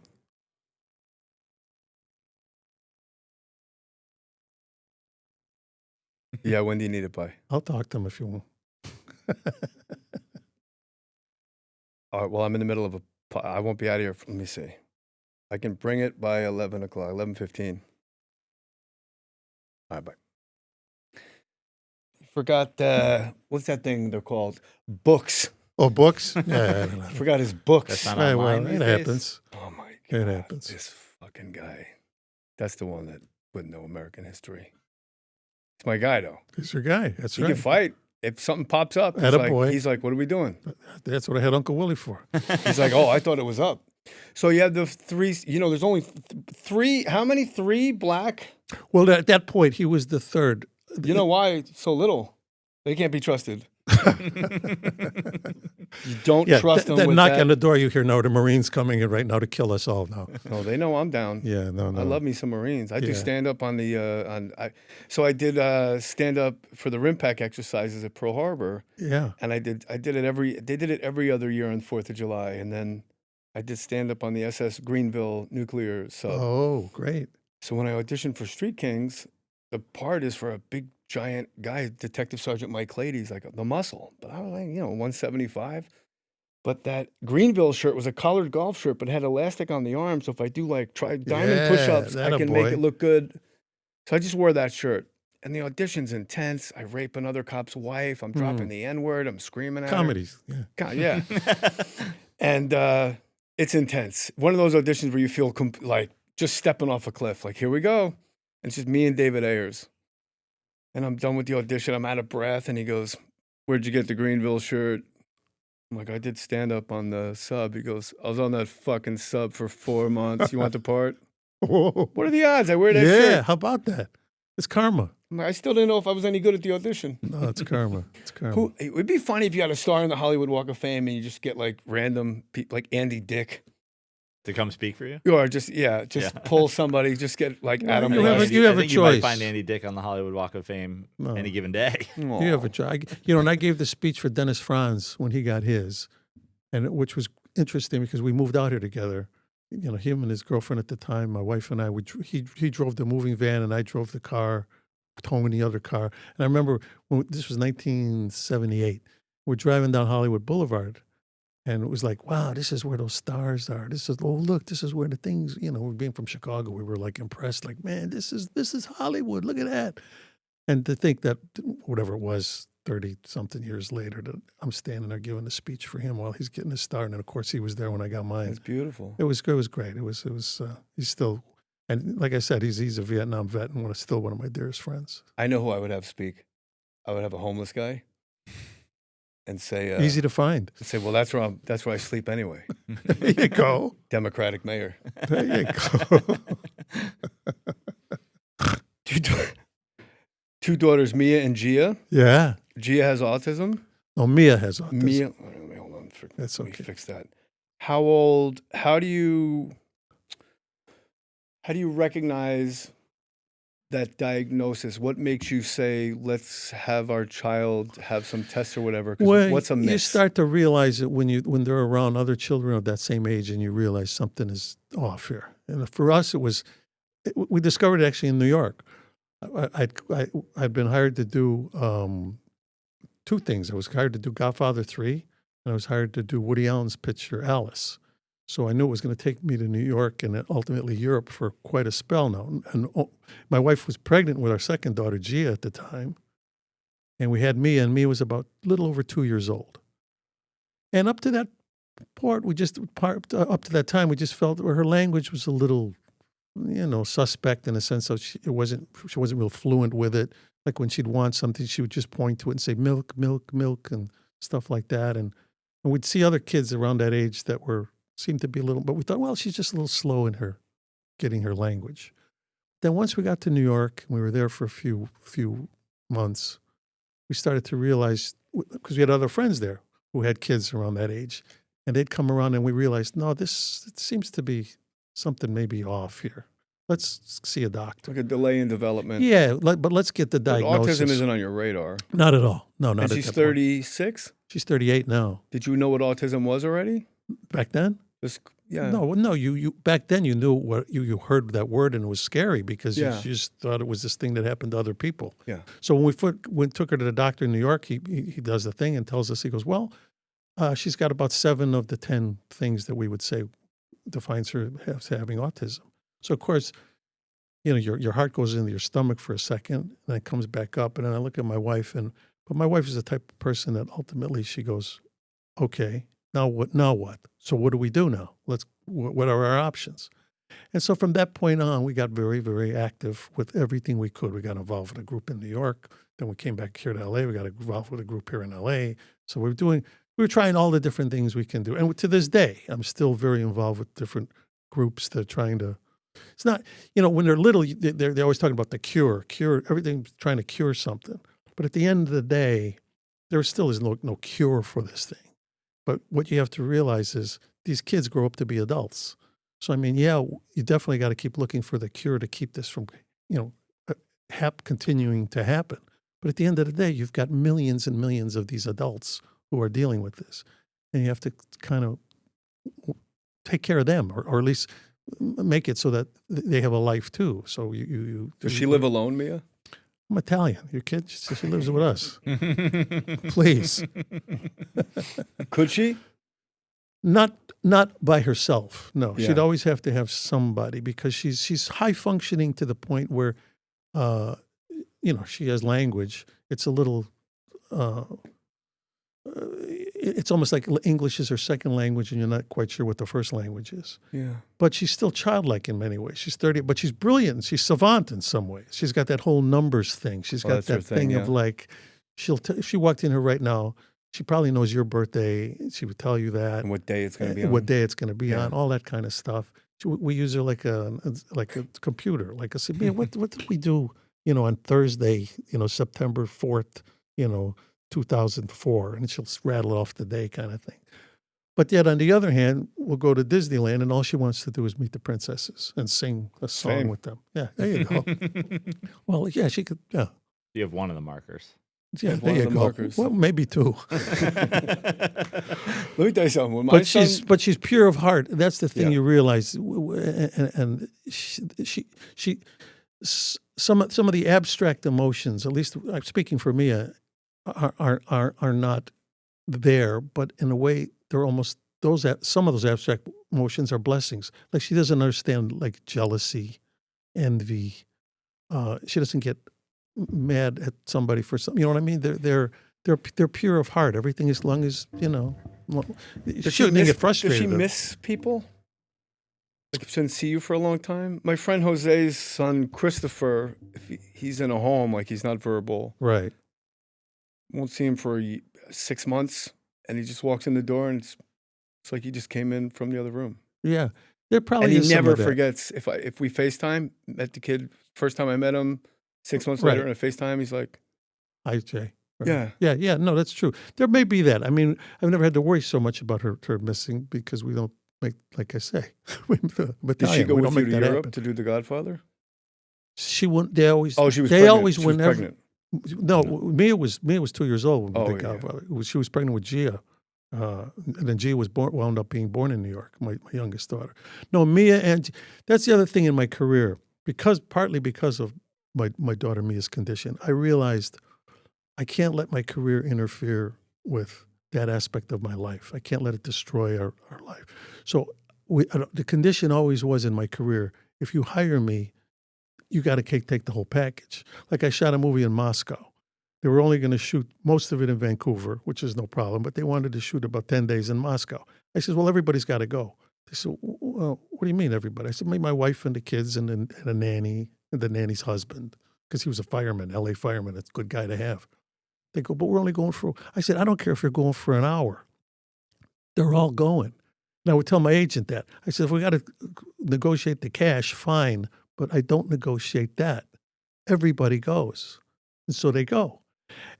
Yeah, when do you need it by? I'll talk to him if you want. All right, well, I'm in the middle of I won't be out of here. Let me see. I can bring it by 11 o'clock, 11:15. All right, bye. Forgot, what's that thing they're called? Books. Oh, books? Yeah, I don't know. I forgot his books. That's not Yeah, online well, these it days? happens. Oh, my God. It happens. This fucking guy. That's the one that wouldn't know American history. It's my guy, though. He's your guy. That's He right. can fight. If something pops up, Attaboy. he's like, what are we doing? That's what I had Uncle Willie for. He's like, oh, I thought it was up. So you have the three, there's only three, how many? 3 black? Well, at that point, he was the third. You know why so little? They can't be trusted. You don't trust them that with knock that. on the door, you hear, no, the Marines coming in right now to kill us all now. No, they know I'm down. Yeah, no. I love me some Marines. I do Yeah. stand up on the, so I did stand up for the RIMPAC exercises at Pearl Harbor. Yeah. And I did it they did it every other year on 4th of July. And then I did stand up on the SS Greenville nuclear sub. Oh, great. So when I auditioned for Street Kings, the part is for a big, giant guy, Detective Sergeant Mike Clady. He's like the muscle. But I was like, 175. But that Greenville shirt was a collared golf shirt, but had elastic on the arm. So if I do try diamond push-ups, I can make boy. it look good. So I just wore that shirt. And the audition's intense. I rape another cop's wife. I'm dropping the N-word. I'm screaming at her. Comedies. Yeah. Yeah. And it's intense. One of those auditions where you feel like just stepping off a cliff. Like, here we go. And it's just me and David Ayers. And I'm done with the audition. I'm out of breath. And he goes, "Where'd you get the Greenville shirt?" I'm like, "I did stand up on the sub." He goes, "I was on that fucking sub for 4 months. You want the part?" Whoa. What are the odds I wear that Yeah, shirt? how about that? It's karma. I still didn't know if I was any good at the audition. No, it's karma. It's karma. It would be funny if you had a star in the Hollywood Walk of Fame and you just get like random people like Andy Dick. To come speak for you? Or just pull somebody, just get like Adam. you have a- West. you have I think a you might choice. find Andy Dick on the Hollywood Walk of Fame No. any given day. You have a try. And I gave the speech for Dennis Franz when he got his, which was interesting because we moved out here together. Him and his girlfriend at the time, my wife and I, he drove the moving van and I drove the car, Tom in the other car. And I remember this was 1978. We're driving down Hollywood Boulevard, and it was like, wow, this is where those stars are. This is where the things, being from Chicago, we were like impressed, like, man, this is Hollywood. Look at that. And to think that whatever it was, 30-something years later, that I'm standing there giving a speech for him while he's getting his start. And of course, he was there when I got mine. It's beautiful. It was great. He's still, and like I said, he's a Vietnam vet and still one of my dearest friends. I know who I would have speak. I would have a homeless guy and say, Easy to find. Say, well, that's where I sleep anyway. There you go. Democratic mayor. There you go. Two daughters, Mia and Gia. Yeah. Gia has autism. Oh, Mia has autism. Mia, hold on. That's Let me okay. fix that. How old? How do you recognize that diagnosis? What makes you say, let's have our child have some tests or whatever? 'Cause Well, what's a miss? you start to realize it when they're around other children of that same age, and you realize something is off here. And for us, we discovered it actually in New York. I'd been hired to do two things. I was hired to do Godfather 3, and I was hired to do Woody Allen's picture Alice. So I knew it was going to take me to New York and ultimately Europe for quite a spell now. And my wife was pregnant with our second daughter, Gia, at the time. And we had Mia, and Mia was about a little over 2 years old. And up to that part, up to that time, we just felt her language was a little, suspect in a sense of she wasn't real fluent with it. Like when she'd want something, she would just point to it and say milk, milk, milk, and stuff like that. And we'd see other kids around that age that seemed to be a little, but we thought, well, she's just a little slow in her getting her language. Then once we got to New York, we were there for a few months, we started to realize, because we had other friends there who had kids around that age, and they'd come around and we realized, no, it seems to be something maybe off here. Let's see a doctor. Like a delay in development. Yeah, but let's get the But diagnosis. autism isn't on your radar. Not at all. No, not And at she's that point. 36? She's 38 now. Did you know what autism was already? Back then? Yeah. No. You back then you knew what you heard that word and it was scary because you just thought it was this thing that happened to other people. Yeah. So when we took her to the doctor in New York, he does the thing and tells us, he goes, well, she's got about 7 of the 10 things that we would say defines her as having autism. So of course, your heart goes into your stomach for a second, and then it comes back up. And then I look at my wife, but my wife is the type of person that ultimately she goes, okay, now what? So what do we do now? What are our options? And so from that point on, we got very, very active with everything we could. We got involved with a group in New York. Then we came back here to LA. We got involved with a group here in LA. So we were trying all the different things we can do. And to this day, I'm still very involved with different groups that are trying to, it's not, when they're little, they're always talking about the cure, everything's trying to cure something. But at the end of the day, there still is no cure for this thing. But what you have to realize is these kids grow up to be adults. So, you definitely got to keep looking for the cure to keep this from, continuing to happen. But at the end of the day, you've got millions and millions of these adults who are dealing with this. And you have to kind of take care of them, or at least make it so that they have a life too. So Does she live alone, Mia? I'm Italian. Your kid, she lives with us. Please. Could she? Not by herself. No, Yeah. she'd always have to have somebody because she's high functioning to the point where uh, she has language. It's a little, it's almost like English is her second language and you're not quite sure what the first language is. Yeah. But she's still childlike in many ways. She's 30, but she's brilliant. She's savant in some ways. She's got that whole numbers thing. She's got that's her that thing, thing of yeah. like, if she walked in here right now, she probably knows your birthday. She would tell you that. And what day it's going to be on. What day it's going to be Yeah. on, all that kind of stuff. We use her like a computer. Like I said, man, what did we do, on Thursday, September 4th, 2004, and she'll rattle off the day kind of thing. But yet, on the other hand, we'll go to Disneyland, and all she wants to do is meet the princesses and sing a song Same. with them. Yeah, there you go. Well, yeah, she could. Yeah, You have one of the markers. yeah, One there of you the go. markers. Well, maybe two. Let me tell you something. When my But son, she's pure of heart. That's the thing Yeah. you realize. And she some of the abstract emotions, at least I'm speaking for Mia, are not there. But in a way, they're almost some of those abstract emotions are blessings. Like she doesn't understand like jealousy, envy. She doesn't get mad at somebody for something. You know what I mean? They're pure of heart. Everything as long as well, she shouldn't get frustrated. Does she miss people? Like, if she didn't see you for a long time? My friend Jose's son, Christopher, if he's in a home, like he's not verbal, Right. won't see him for 6 months, and he just walks in the door, and it's like he just came in from the other room. Yeah. There probably And he is some never of that. forgets. If we FaceTime, met the kid, first time I met him, 6 months Right. later in a FaceTime, he's like, Hi, Jay. Right. yeah. Yeah. No, that's true. There may be that. I mean, I've never had to worry so much about her missing because we don't make, like I say, Did she go with you to Europe to do The Godfather? She wouldn't. They always. Oh, she was They pregnant. always She was whenever. pregnant. No, Mia was 2 years old when Oh, we did yeah. Godfather. She was pregnant with Gia, and then Gia wound up being born in New York. My youngest daughter. No, Mia, and that's the other thing in my career partly because of my daughter Mia's condition. I realized I can't let my career interfere with that aspect of my life. I can't let it destroy our life. So the condition always was in my career, if you hire me, you got to take the whole package. Like I shot a movie in Moscow. They were only going to shoot most of it in Vancouver, which is no problem, but they wanted to shoot about 10 days in Moscow. I said, well, everybody's got to go. They said, well, what do you mean everybody? I said, my wife and the kids and a nanny and the nanny's husband, because he was a fireman, LA fireman. It's a good guy to have. They go, but we're only going for, I said, I don't care if you're going for an hour. They're all going. And I would tell my agent that. I said, if we got to negotiate the cash, fine, but I don't negotiate that. Everybody goes. And so they go.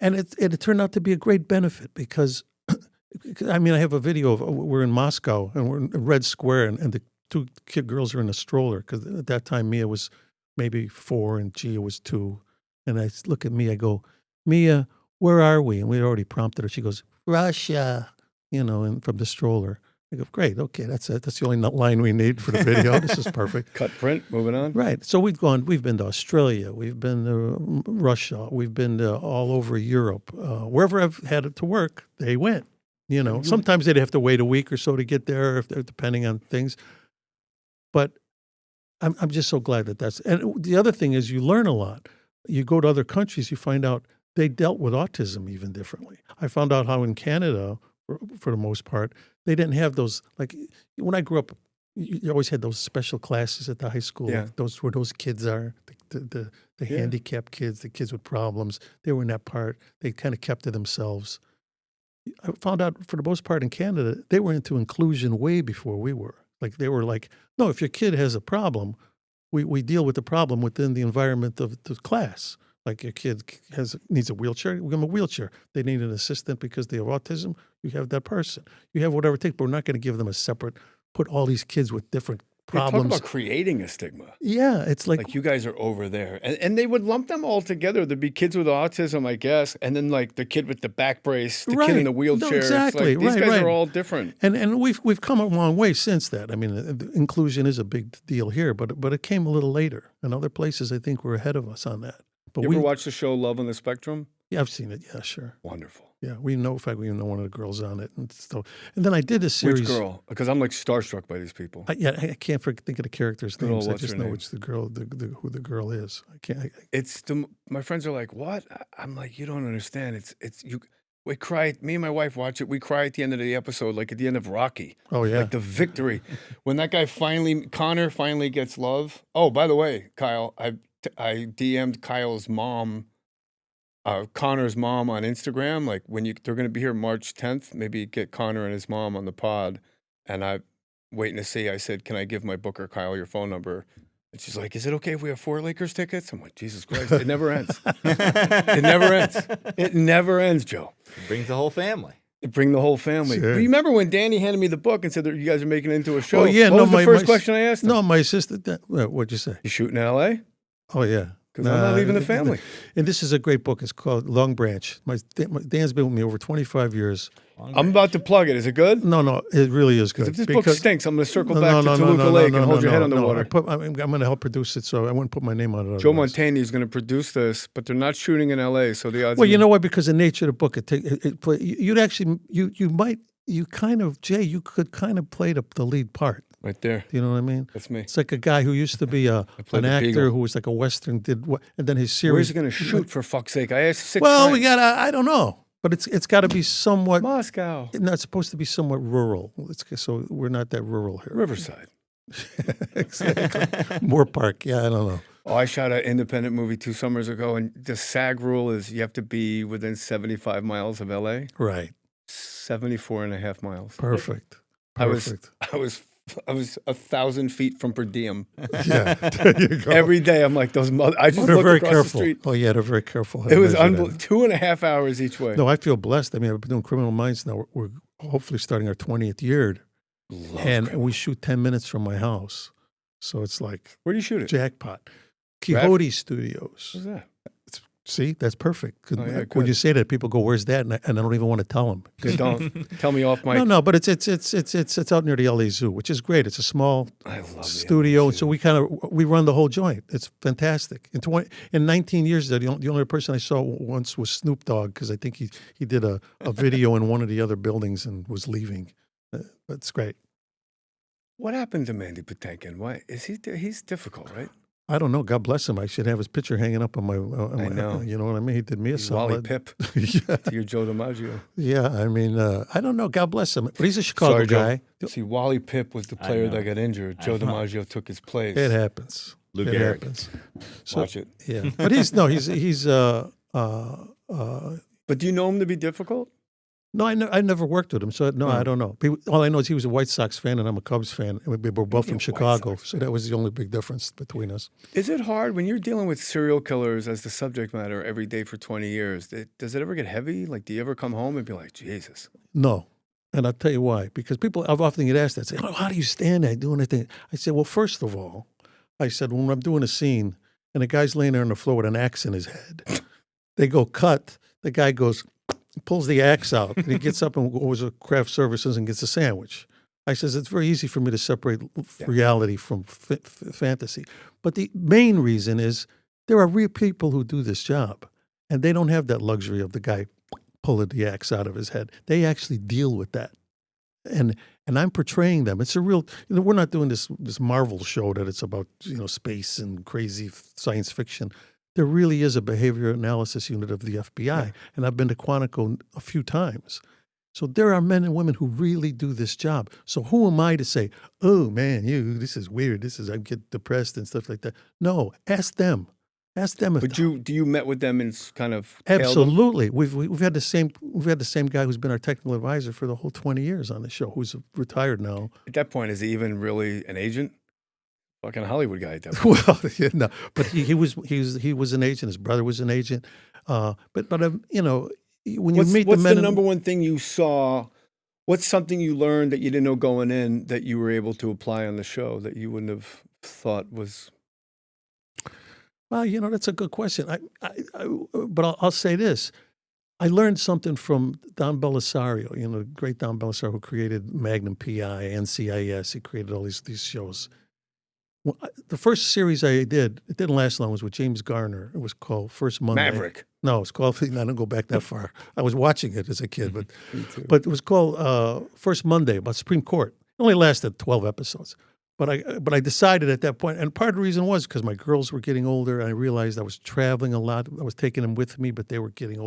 And it turned out to be a great benefit because, I mean, I have a video of, we're in Moscow and we're in Red Square and the two kid girls are in a stroller because at that time Mia was maybe 4 and Gia was 2. And I look at Mia, I go, Mia, where are we? And we already prompted her. She goes, Russia, and from the stroller. I go, great, okay, that's it. That's the only line we need for the video. This is perfect. Cut print, moving on. Right. So we've been to Australia, we've been to Russia, we've been to all over Europe. Wherever I've had it to work, they went. Sometimes they'd have to wait a week or so to get there, if they're depending on things. But I'm just so glad that's. And the other thing is, you learn a lot. You go to other countries, you find out they dealt with autism even differently. I found out how in Canada, for the most part, they didn't have those, like when I grew up, you always had those special classes at the high school. Yeah. Those where those kids are, the handicapped kids, the kids with problems. They were in that part. They kind of kept to themselves. I found out for the most part in Canada, they were into inclusion way before we were. Like they were like, no, if your kid has a problem, we deal with the problem within the environment of the class. Like your kid needs a wheelchair, we give them a wheelchair. They need an assistant because they have autism, you have that person. You have whatever it takes, but we're not going to give them a separate, put all these kids with different problems. Talk about creating a stigma. Yeah, it's like you guys are over there. And they would lump them all together. There'd be kids with autism, I guess, and then like the kid with the back brace, the kid in the wheelchair. No, exactly. It's like, these guys right. are all different. And we've come a long way since that. I mean, inclusion is a big deal here, but it came a little later. And other places, I think, were ahead of us on that. But You ever watch the show Love on the Spectrum? Yeah, I've seen it. Yeah, sure. Wonderful. Yeah, we know. In fact, we know one of the girls on it, and so. And then I did a series. Which girl? Because I'm like starstruck by these people. I can't think of the characters' names. I What's just her know name? which the girl, who the girl is. I can't. My friends are like, what? I'm like, you don't understand. It's you. We cry. Me and my wife watch it. We cry at the end of the episode, like at the end of Rocky. Oh yeah, like the victory when that guy Connor finally gets love. Oh, by the way, Kyle, I DM'd Kyle's mom. Connor's mom on Instagram, like they're going to be here March 10th, maybe get Connor and his mom on the pod. And I'm waiting to see, I said, can I give my booker, Kyle, your phone number? And she's like, is it okay if we have 4 Lakers tickets? I'm like, Jesus Christ, it never ends. It never ends. It never ends, Joe. It brings the whole family. Bring the whole family. Sure. But you remember when Danny handed me the book and said that you guys are making it into a show? Oh yeah, what was the first question I asked him? No, my assistant. What'd you say? You shooting in L.A.? Oh yeah. Because I'm not leaving the family. And this is a great book. It's called Long Branch. Dan's been with me over 25 years. I'm about to plug it. Is it good? No, it really is good. If this book stinks, I'm going to circle back to Toluca Lake and hold your head underwater. I'm going to help produce it, so I wouldn't put my name on it. Joe Mantegna is going to produce this, but they're not shooting in L.A., so the odds. Well, you know what? Because the nature of the book, you could kind of play the lead part. Right there. Do you know what I mean? That's me. It's like a guy who used to be an actor who was like a Western, and then his series. Where's he going to shoot, for fuck's sake? I asked 6 Well, friends. we got I don't know. But it's got to be somewhat Moscow. No, it's supposed to be somewhat rural. So we're not that rural here. Riverside. Exactly. Moore Park. Yeah, I don't know. Oh, I shot an independent movie 2 summers ago, and the SAG rule is you have to be within 75 miles of L.A. Right. 74 and a half miles. Perfect. I was 1,000 feet from per diem. Yeah, there you go. Every day, I'm like, those mother. I just they're look very across careful. the street. Oh yeah, they're very careful. It was unbelievable. 2.5 hours each way. No, I feel blessed. I mean, I've been doing Criminal Minds now. We're hopefully starting our 20th year, we shoot 10 minutes from my house, so it's like where do you shoot it? Jackpot. Quixote Studios. What's that? See, that's perfect. Oh, yeah, when you say that, people go, "Where's that?" And I don't even want to tell them. Good, don't tell me off mic. No, but it's out near the LA Zoo, which is great. It's a small studio, so we run the whole joint. It's fantastic. In 19 years, the only person I saw once was Snoop Dogg, because I think he did a video in one of the other buildings and was leaving. But it's great. What happened to Mandy Patinkin? Why is he's difficult, right? I don't know. God bless him. I should have his picture hanging up on my. I know. You know what I mean? He did me a solid. Wally Pip. Yeah. To your Joe DiMaggio. Yeah, I mean, I don't know. God bless him. But he's a Chicago Sorry, guy. Joe. See, Wally Pip was the player that got injured. Joe DiMaggio took his place. It happens. Lou it Gehrig. happens. So, Watch it. Yeah, but he's But do you know him to be difficult? No, I never worked with him, so no, I don't know. All I know is he was a White Sox fan and I'm a Cubs fan. And we were both from Chicago, so that was the only big difference between us. Is it hard when you're dealing with serial killers as the subject matter every day for 20 years? Does it ever get heavy? Like, do you ever come home and be like, Jesus? No, and I'll tell you why. Because I've often get asked that, say, "Oh, how do you stand there doing anything?" I said, well, first of all, I said, when I'm doing a scene and a guy's laying there on the floor with an axe in his head, they go cut. The guy pulls the axe out, and he gets up and goes to craft services and gets a sandwich. I says, it's very easy for me to separate reality from fantasy. But the main reason is there are real people who do this job, and they don't have that luxury of the guy pulling the axe out of his head. They actually deal with that. And I'm portraying them. It's a real, we're not doing this Marvel show that it's about, space and crazy science fiction. There really is a behavior analysis unit of the FBI, and I've been to Quantico a few times. So there are men and women who really do this job. So who am I to say, oh man, this is weird. I get depressed and stuff like that. No, ask them. Ask them. But do you met with them and kind of absolutely? We've had the same guy who's been our technical advisor for the whole 20 years on the show, who's retired now. At that point, is he even really an agent? Fucking Hollywood guy at that point. Well, no, but he was an agent. His brother was an agent. But when you meet what's the men, the number one thing you saw? What's something you learned that you didn't know going in that you were able to apply on the show that you wouldn't have thought was? Well, that's a good question. But I'll say this. I learned something from Don Belisario, the great Don Belisario, who created Magnum PI, NCIS. He created all these shows. Well, the first series I did, it didn't last long, was with James Garner. It was called First Monday. Maverick. No, it's called. I didn't go back that far. I was watching it as a kid, but it was called First Monday about Supreme Court. It only lasted 12 episodes, but I decided at that point, and part of the reason was because my girls were getting older, and I realized I was traveling a lot. I was taking them with me, but they were getting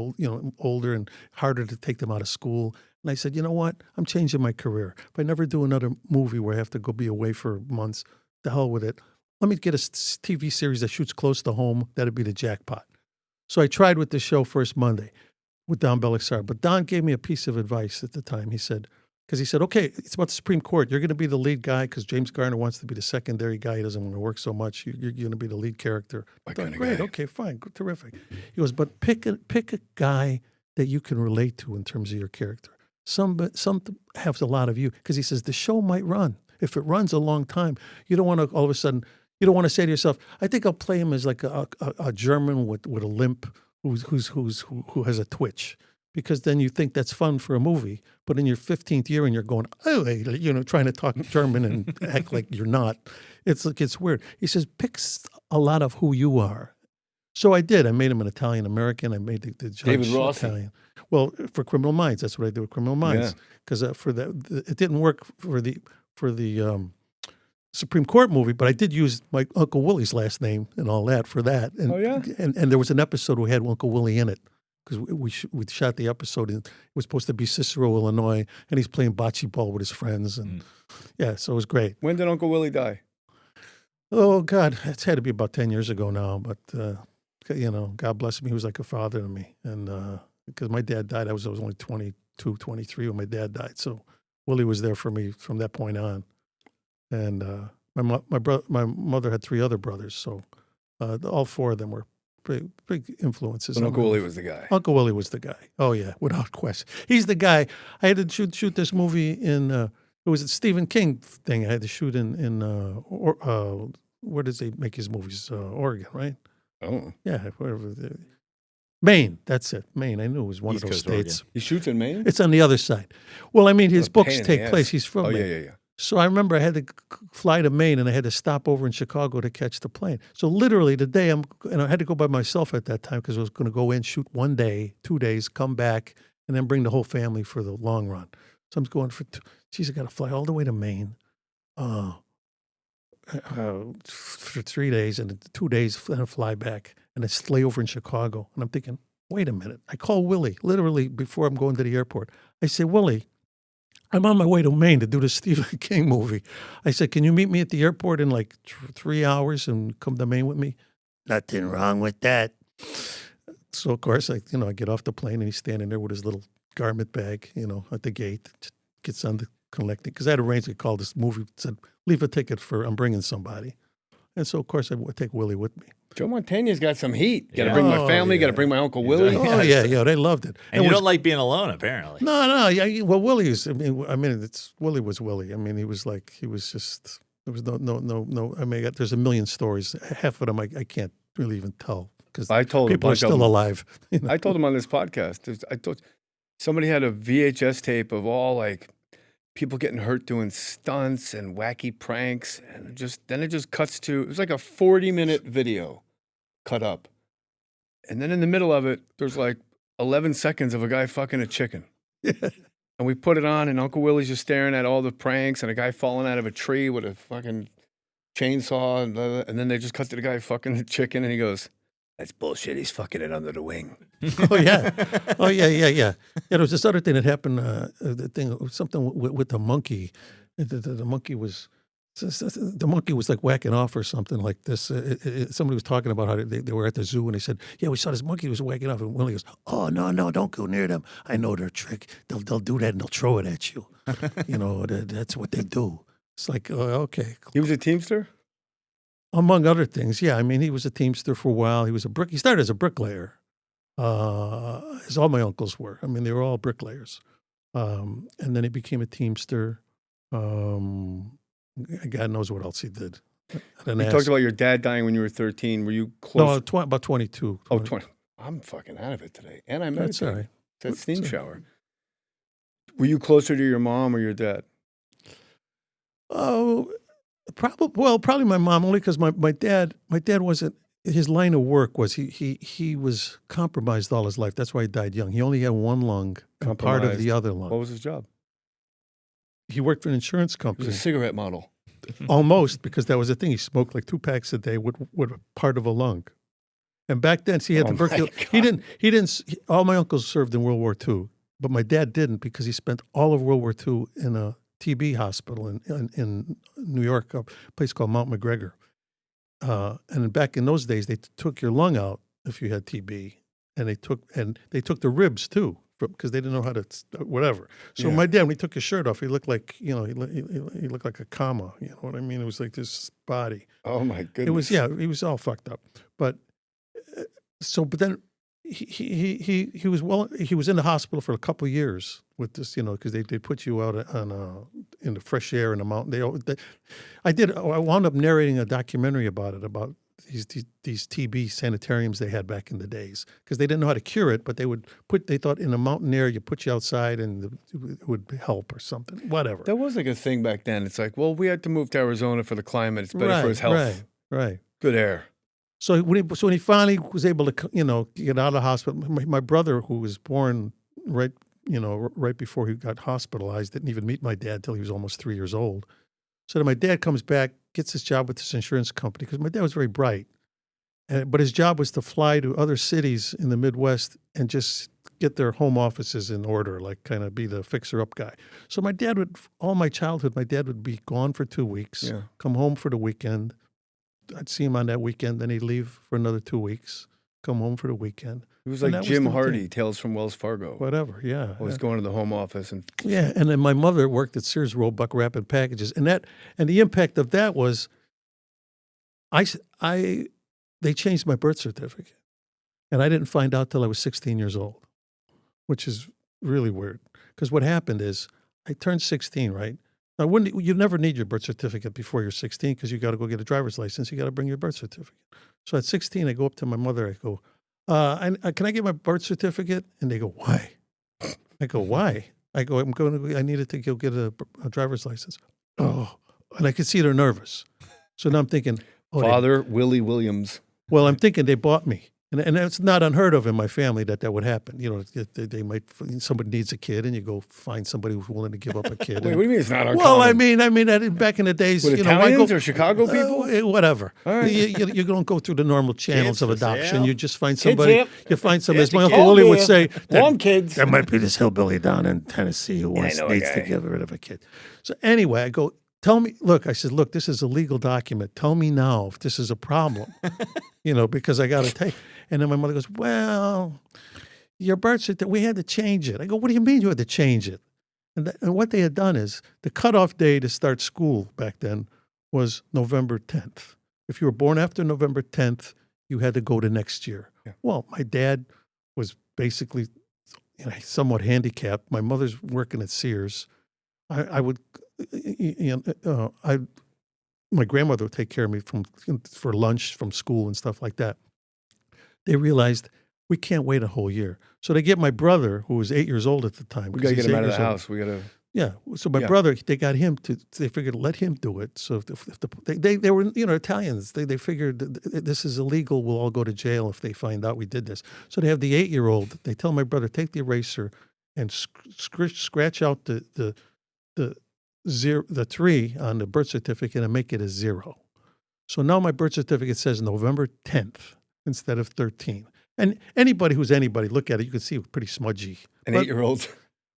older and harder to take them out of school. And I said, you know what? I'm changing my career. If I never do another movie where I have to go be away for months, the hell with it. Let me get a TV series that shoots close to home. That'd be the jackpot. So I tried with the show First Monday with Don Belisario. But Don gave me a piece of advice at the time. He said, okay, it's about the Supreme Court. You're going to be the lead guy because James Garner wants to be the secondary guy. He doesn't want to work so much. You're going to be the lead character. I thought, great, okay, fine, terrific. He goes, but pick a guy that you can relate to in terms of your character. Some have a lot of you, because he says the show might run. If it runs a long time, you don't want to all of a sudden, you don't want to say to yourself, I think I'll play him as like a German with a limp who has a twitch, because then you think that's fun for a movie. But in your 15th year and you're going, oh, trying to talk German and act like you're not, it's weird. He says, pick a lot of who you are. So I did. I made him an Italian American. I made the judge David Rossi. Italian. Well, for Criminal Minds, that's what I did with Criminal Minds. Because it didn't work for the Supreme Court movie, but I did use my Uncle Willie's last name and all that for that. And, and there was an episode we had Uncle Willie in it, because we shot the episode, and it was supposed to be Cicero, Illinois, and he's playing bocce ball with his friends, and so it was great. When did Uncle Willie die? Oh God, it's had to be about 10 years ago now, but God bless him, he was like a father to me, and because my dad died, I was only 22, 23 when my dad died, so Willie was there for me from that point on. And my mother had 3 other brothers, so all 4 of them were big influences. But Uncle Willie was the guy. Uncle Willie was the guy. Oh yeah, without question. He's the guy. I had to shoot this movie in. It was a Stephen King thing. I had to shoot in where does he make his movies? Oregon, right? Oh yeah, wherever. Maine. That's it. Maine. I knew it was one East of those Coast, states. Oregon. He shoots in Maine? It's on the other side. Well, I mean, his books pain in take the place. ass. He's from Maine. Yeah. So I remember I had to fly to Maine, and I had to stop over in Chicago to catch the plane. So literally the day and I had to go by myself at that time because I was going to go in, shoot 1 day, 2 days, come back, and then bring the whole family for the long run. So I'm going for, I got to fly all the way to Maine for 3 days, and 2 days, then I fly back, and I stay over in Chicago. And I'm thinking, wait a minute. I call Willie literally before I'm going to the airport. I say, Willie, I'm on my way to Maine to do the Stephen King movie. I said, can you meet me at the airport in like 3 hours and come to Maine with me? Nothing wrong with that. So, of course, I get off the plane, and he's standing there with his little garment bag, at the gate, gets on the collecting. Because I had arranged to call this movie, said, leave a ticket for I'm bringing somebody. And so, of course, I would take Willie with me. Joe Mantegna's got some heat. Got to bring my family. Got to bring my Uncle Willie. Oh yeah, they loved it. And you don't like being alone, apparently. No. Yeah, well, Willie's. Willie was Willie. I mean, he was just. There was no. I mean, there's a million stories. Half of them I can't really even tell because I told people are still alive. I told him on this podcast. I told somebody had a VHS tape of all like people getting hurt doing stunts and wacky pranks, and then it just cuts to, it was like a 40-minute video cut up. And then in the middle of it, there's like 11 seconds of a guy fucking a chicken. And we put it on, and Uncle Willie's just staring at all the pranks and a guy falling out of a tree with a fucking chainsaw. And then they just cut to the guy fucking the chicken, and he goes, that's bullshit. He's fucking it under the wing. Oh, yeah. Yeah, there was this other thing that happened, something with the monkey. The monkey was like whacking off or something like this. Somebody was talking about how they were at the zoo, and they said, yeah, we saw this monkey was whacking off. And Willie goes, oh, no, don't go near them. I know their trick. They'll do that, and they'll throw it at you. That's what they do. It's like, okay. He was a Teamster? Among other things, yeah. I mean, he was a Teamster for a while. He started as a bricklayer, as all my uncles were. I mean, they were all bricklayers. And then he became a Teamster. God knows what else he did. You talked about your dad dying when you were 13. Were you close? No, about 22. Oh, 20. I'm fucking out of it today. And I meditated. That's all right. That steam shower. Were you closer to your mom or your dad? Oh, probably my mom, only because my dad wasn't, his line of work was he was compromised all his life. That's why he died young. He only had one lung and part of the Compromised. other What lung. was his job? He worked for an insurance He company. was a cigarette model. Almost, because that was the thing. He smoked like 2 packs a day with part of a lung. And back then, see, he had Oh, my tuberculosis. God. All my uncles served in World War II, but my dad didn't because he spent all of World War II in a TB hospital in New York, a place called Mount McGregor. And back in those days, they took your lung out if you had TB, and they took the ribs too, because they didn't know how to whatever. So Yeah. my dad, when he took his shirt off, he looked like he looked like a comma. You know what I mean? It was like this body. Oh my goodness. It was he was all fucked up. But but then he was in the hospital for a couple of years with this, because they put you out in the fresh air in the mountain. I wound up narrating a documentary about it, about these TB sanitariums they had back in the days, because they didn't know how to cure it, but they thought in the mountain air you put you outside and it would help or something, whatever. That was like a thing back then. It's like, well, we had to move to Arizona for the climate. It's better for his health. Right. Good air. So when he finally was able to, get out of the hospital, my brother, who was born right before he got hospitalized, didn't even meet my dad until he was almost 3 years old. So then my dad comes back, gets his job with this insurance company, because my dad was very bright. But his job was to fly to other cities in the Midwest and just get their home offices in order, like kind of be the fixer-up guy. So my dad all my childhood, my dad would be gone for 2 weeks, come home for the weekend. I'd see him on that weekend, then he'd leave for another 2 weeks, come home for the weekend. It was And like that Jim the Hardy, thing. Tales from Wells Fargo. Whatever, yeah. Always going to the home office and Yeah, and then my mother worked at Sears Roebuck Rapid Packages, and the impact of that was, they changed my birth certificate, and I didn't find out till I was 16 years old, which is really weird. Because what happened is, I turned 16, right? Now, you never need your birth certificate before you're 16, because you got to go get a driver's license. You got to bring your birth certificate. So at 16, I go up to my mother. I go, "Can I get my birth certificate?" And they go, "Why?" I go, "Why?" I go, I needed to go get a driver's license. Oh, and I could see they're nervous. So now I'm thinking, Father Willie Williams. Well, I'm thinking they bought me. And it's not unheard of in my family that would happen. They might, somebody needs a kid, and you go find somebody who's willing to give up a kid. Wait, what do you mean it's not uncommon? Well, I mean, back in the days, With Italians or Chicago people? Whatever. All right. You don't go through the normal channels Kids of for adoption. sale. You just find somebody. hip. You find somebody. As Kids my are Uncle kids. Willie would say, Warm kids. there might be this hillbilly down in Tennessee who I know a needs to guy. get rid of a kid. So anyway, I go, tell me, look, this is a legal document. Tell me now if this is a problem, because I got to take. And then my mother goes, well, your birth certificate, we had to change it. I go, what do you mean you had to change it? And what they had done is the cutoff day to start school back then was November 10th. If you were born after November 10th, you had to go to next year. Yeah. Well, my dad was basically somewhat handicapped. My mother's working at Sears. My grandmother would take care of me for lunch from school and stuff like that. They realized we can't wait a whole year. So they get my brother, who was 8 years old at the time. We got to get he's him 8 out of years the old. house. We got to. Yeah. So my brother, they got him they figured let him do it. So they were, Italians. They figured this is illegal. We'll all go to jail if they find out we did this. So they have the 8-year-old. They tell my brother, take the eraser and scratch out the 3 on the birth certificate and make it a 0. So now my birth certificate says November 10th instead of 13. And anybody who's anybody, look at it, you can see it's pretty smudgy. An But- 8-year-old.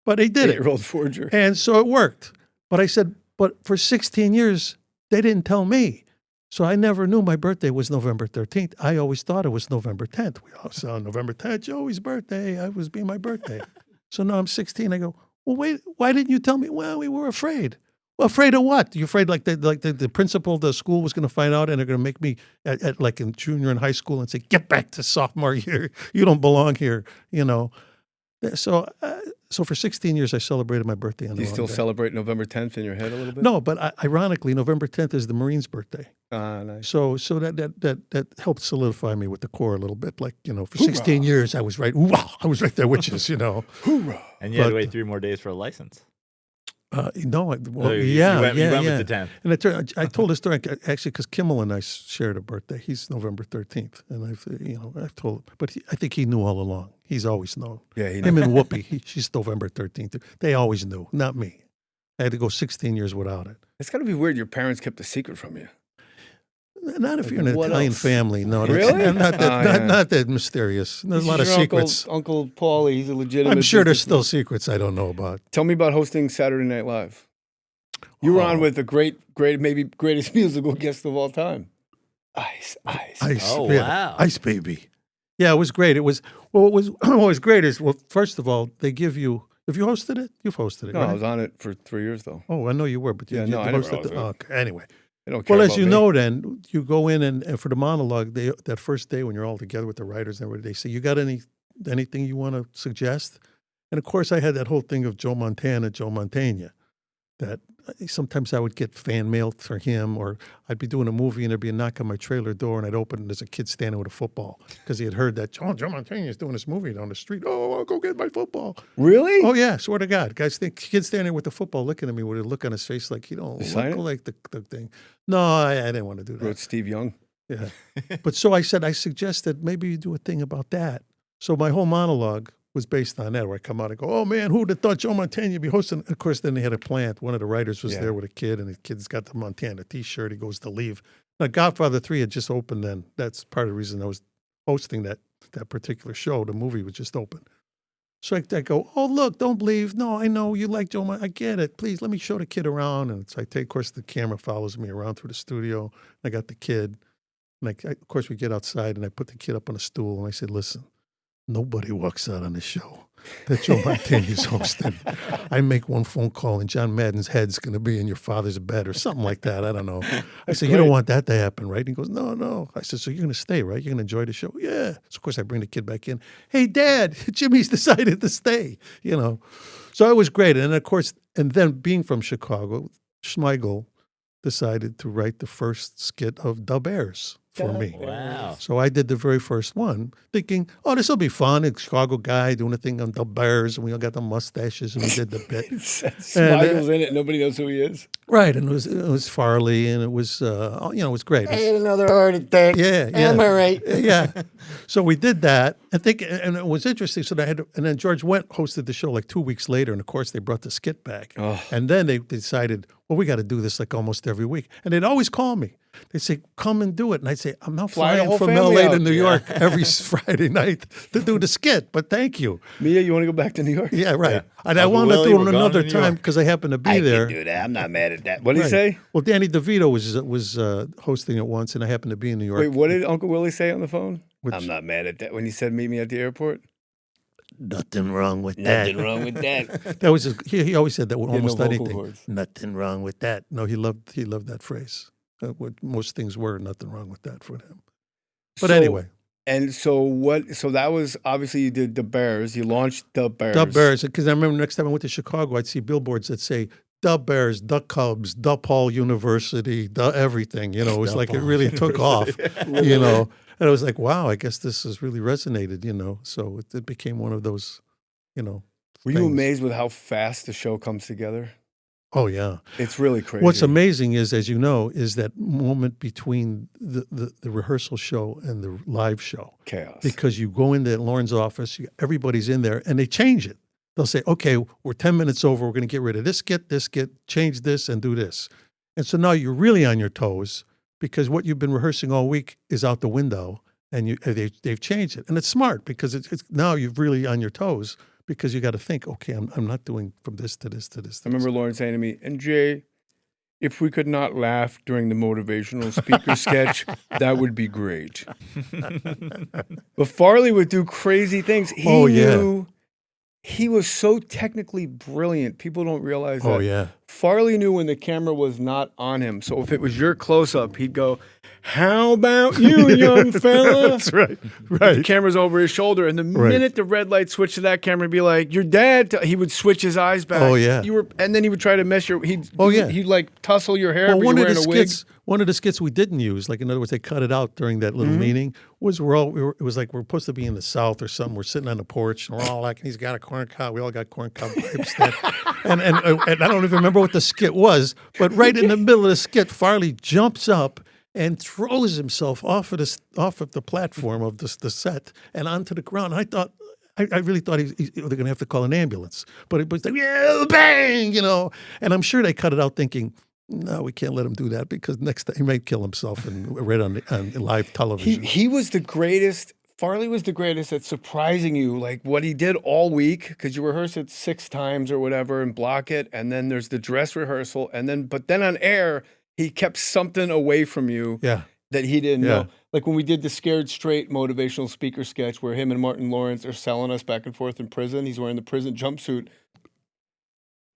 But they did it. 8-year-old forger. And so it worked. But I said, but for 16 years, they didn't tell me. So I never knew my birthday was November 13th. I always thought it was November 10th. We all saw November 10th, Joey's birthday. I was being my birthday. So now I'm 16. I go, well, wait, why didn't you tell me? Well, we were afraid. Well, afraid of what? You afraid the principal of the school was going to find out and they're going to make me at like in junior and high school and say, get back to sophomore year. You don't belong here, So for 16 years, I celebrated my birthday on Do the you wrong still day. celebrate November 10th in your head a little bit? No, but ironically, November 10th is the Marine's birthday. Ah, nice. So that helped solidify me with the Corps a little bit. Like, for 16 years, I was right. Wow, I was right there with you, Hoorah. And you had to But- wait 3 more days for a license. No, well, You went with the 10th. And I told this story actually because Kimmel and I shared a birthday. He's November 13th, and I've told him, but I think he knew all along. He's always known. Yeah, he Him and Whoopi, she's November 13th. They always knew, not me. I had to go 16 years without it. It's got to be weird. Your parents kept a secret from you. Not if you're in an what Italian else? family. No, Really? not that mysterious. There's a lot of secrets. Uncle Paulie, he's a legitimate. I'm sure there's still businessman. secrets I don't know about. Tell me about hosting Saturday Night Live. You were on with the maybe greatest musical guest of all time. Ice. Oh, yeah, wow. Ice Baby. Yeah, it was great. What was great is, well, first of all, they give you, have you hosted it? You've hosted it, No, right? I was on it for 3 years though. Oh, I know you were, but Yeah, you no, I never hosted hosted it. okay, anyway. They don't care Well, as about you me. know, then you go in and for the monologue, that first day when you're all together with the writers and everybody, they say, "You got anything you want to suggest?" And of course, I had that whole thing of Joe Mantegna, that sometimes I would get fan mail for him, or I'd be doing a movie and there'd be a knock on my trailer door, and I'd open and there's a kid standing with a football because he had heard that Joe Mantegna is doing this movie down the street. Oh, I'll go get my football. Really? Oh yeah, swear to God, guys think kid standing there with the football looking at me with a look on his face like you don't sign look it? like the thing. No, I didn't want to do that. Wrote Steve Young. Yeah. But so I suggested maybe you do a thing about that. So my whole monologue was based on that, where I come out and go, oh man, who'd have thought Joe Mantegna would be hosting? Of course, then they had a plant. One of the writers was there with a kid, and the kid's got the Montana t-shirt. He goes to leave. Now, Godfather 3 had just opened then. That's part of the reason I was hosting that particular show. The movie was just open. So I go, oh, look, don't leave. No, I know you like Joe. I get it. Please, let me show the kid around. And so of course, the camera follows me around through the studio. I got the kid. And of course, we get outside, and I put the kid up on a stool, and I said, listen, nobody walks out on the show that Joe Mantegna is hosting. I make one phone call, and John Madden's head's going to be in your father's bed or something like that. I don't know. I said, you don't want that to happen, right? And he goes, no. I said, so you're going to stay, right? You're going to enjoy the show? Yeah. So, of course, I bring the kid back in. Hey, Dad, Jimmy's decided to stay, So it was great. And, of course, and then being from Chicago, Schmeigel decided to write the first skit of Da Bears for me. Wow. So I did the very first one, thinking, oh, this will be fun. A Chicago guy doing a thing on the Bears, and we all got the mustaches, and we did the bit. Smeigel's in it. Nobody knows who he is. Right, and it was Farley, and it was it was great. I had another heart attack. Yeah. Am I right? Yeah. So we did that. And it was interesting. So and then George Wendt hosted the show like 2 weeks later, and of course they brought the skit back. Oh. And then they decided, well, we got to do this like almost every week. And they'd always call me. They'd say, come and do it. And I'd say, I'm not Fly the flying whole from family LA to out. New York every Friday night to do the skit, but thank you. Mia, you want to go back to New York? Yeah, right. Yeah. And I Uncle wanted to Willie, do we're it going another to New time York. because I happened to be there. can do that. I'm not mad at that. What did he Right. say? Well, Danny DeVito was hosting it once, and I happened to be in New York. Wait, what did Uncle Willie say on the phone? Which- I'm not mad at that. When he said meet me at the airport? Nothing wrong with that. Nothing wrong with that. That was he always said that with He had no almost vocal anything. cords. Nothing wrong with that. No, he loved that phrase. What most things were, nothing wrong with that for him. But anyway, And so what? So that was obviously you did the Bears. You launched the Bears. the Bears. Because I remember next time I went to Chicago, I'd see billboards that say the Bears, the Cubs, the Paul University, the everything. It was like it really took off. And I was like, wow, I guess this has really resonated. So it became one of those. Were you things. amazed with how fast the show comes together? Oh yeah. It's really crazy. What's amazing is, as you know, is that moment between the rehearsal show and the live show. Chaos. Because you go into Lauren's office, everybody's in there, and they change it. They'll say, okay, we're 10 minutes over. We're going to get rid of this skit, change this, and do this. And so now you're really on your toes because what you've been rehearsing all week is out the window, and they've changed it. And it's smart because it's now you're really on your toes. Because you got to think, okay, I'm not doing from this to this to this. I remember Lauren saying to me, and Jay, if we could not laugh during the motivational speaker sketch, that would be great. But Farley would do crazy things. He knew he was so technically brilliant. People don't realize that. Oh, yeah. Farley knew when the camera was not on him. So if it was your close-up, he'd go, "How about you, young fella?" That's right. The Right. camera's over his shoulder, and the minute the red light switched to that camera, he'd be like, "Your dad." He would switch his eyes back. Oh, yeah. And then he would try to mess your. He'd like tussle your hair. Well, but you're wearing a wig. One of the skits we didn't use, like in other words, they cut it out during that little meeting, was it was like we're supposed to be in the South or something. We're sitting on the porch, and we're all like, he's got a corn cob. We all got corn cob pipes there. and I don't even remember what the skit was, but right in the middle of the skit, Farley jumps up and throws himself off of the platform of the set and onto the ground. And I thought, I really thought they're going to have to call an ambulance. But it was like, yeah, bang, you know. And I'm sure they cut it out thinking, no, we can't let him do that because next time he might kill himself and read on live television. He was the greatest. Farley was the greatest at surprising you, like what he did all week, because you rehearse it 6 times or whatever and block it, and then there's the dress rehearsal, but then on air, he kept something away from you that he didn't know. Like when we did the Scared Straight motivational speaker sketch where him and Martin Lawrence are selling us back and forth in prison. He's wearing the prison jumpsuit.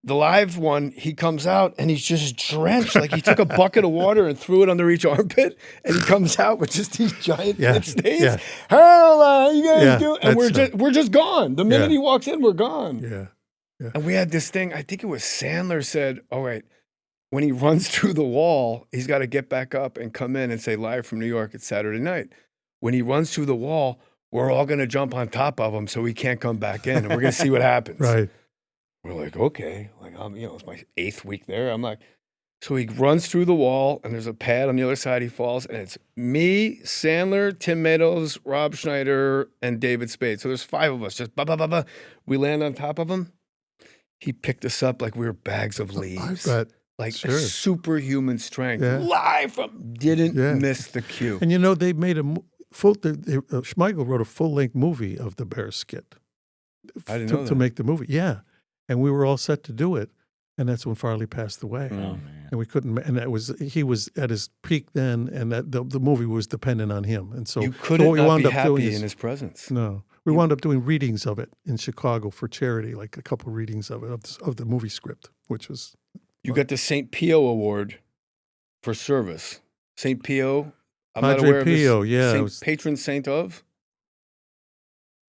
The live one, he comes out and he's just drenched. Like he took a bucket of water and threw it under each armpit, and he comes out with just these giant pit stains. Yeah. How you guys doing? And that's we're just gone. The minute he walks in, we're gone. Yeah. And we had this thing, I think it was Sandler said, "Oh, wait, when he runs through the wall, he's got to get back up and come in and say, live from New York, it's Saturday night. When he runs through the wall, we're all going to jump on top of him so he can't come back in, and we're going to see what happens." Right. We're like, okay, like it's my 8th week there. I'm like, so he runs through the wall, and there's a pad on the other side. He falls, and it's me, Sandler, Tim Meadows, Rob Schneider, and David Spade. So there's 5 of us. Just we land on top of him. He picked us up like we were bags of leaves. I bet. Like superhuman strength. Yeah. Live from, didn't miss the cue. And they made Schmeigel wrote a full-length movie of the Bear skit. I didn't know that. To make the movie. Yeah. And we were all set to do it. And that's when Farley passed away. Oh, man. And we couldn't, and he was at his peak then, and that the movie was dependent on him. And so you couldn't what we not wound be up happy doing in his presence. No. We wound up doing readings of it in Chicago for charity, like a couple readings of it, of the movie script, which was... You got the St. Pio Award for service. St. Pio? I'm not Padre aware Pio, of this. Patron saint of?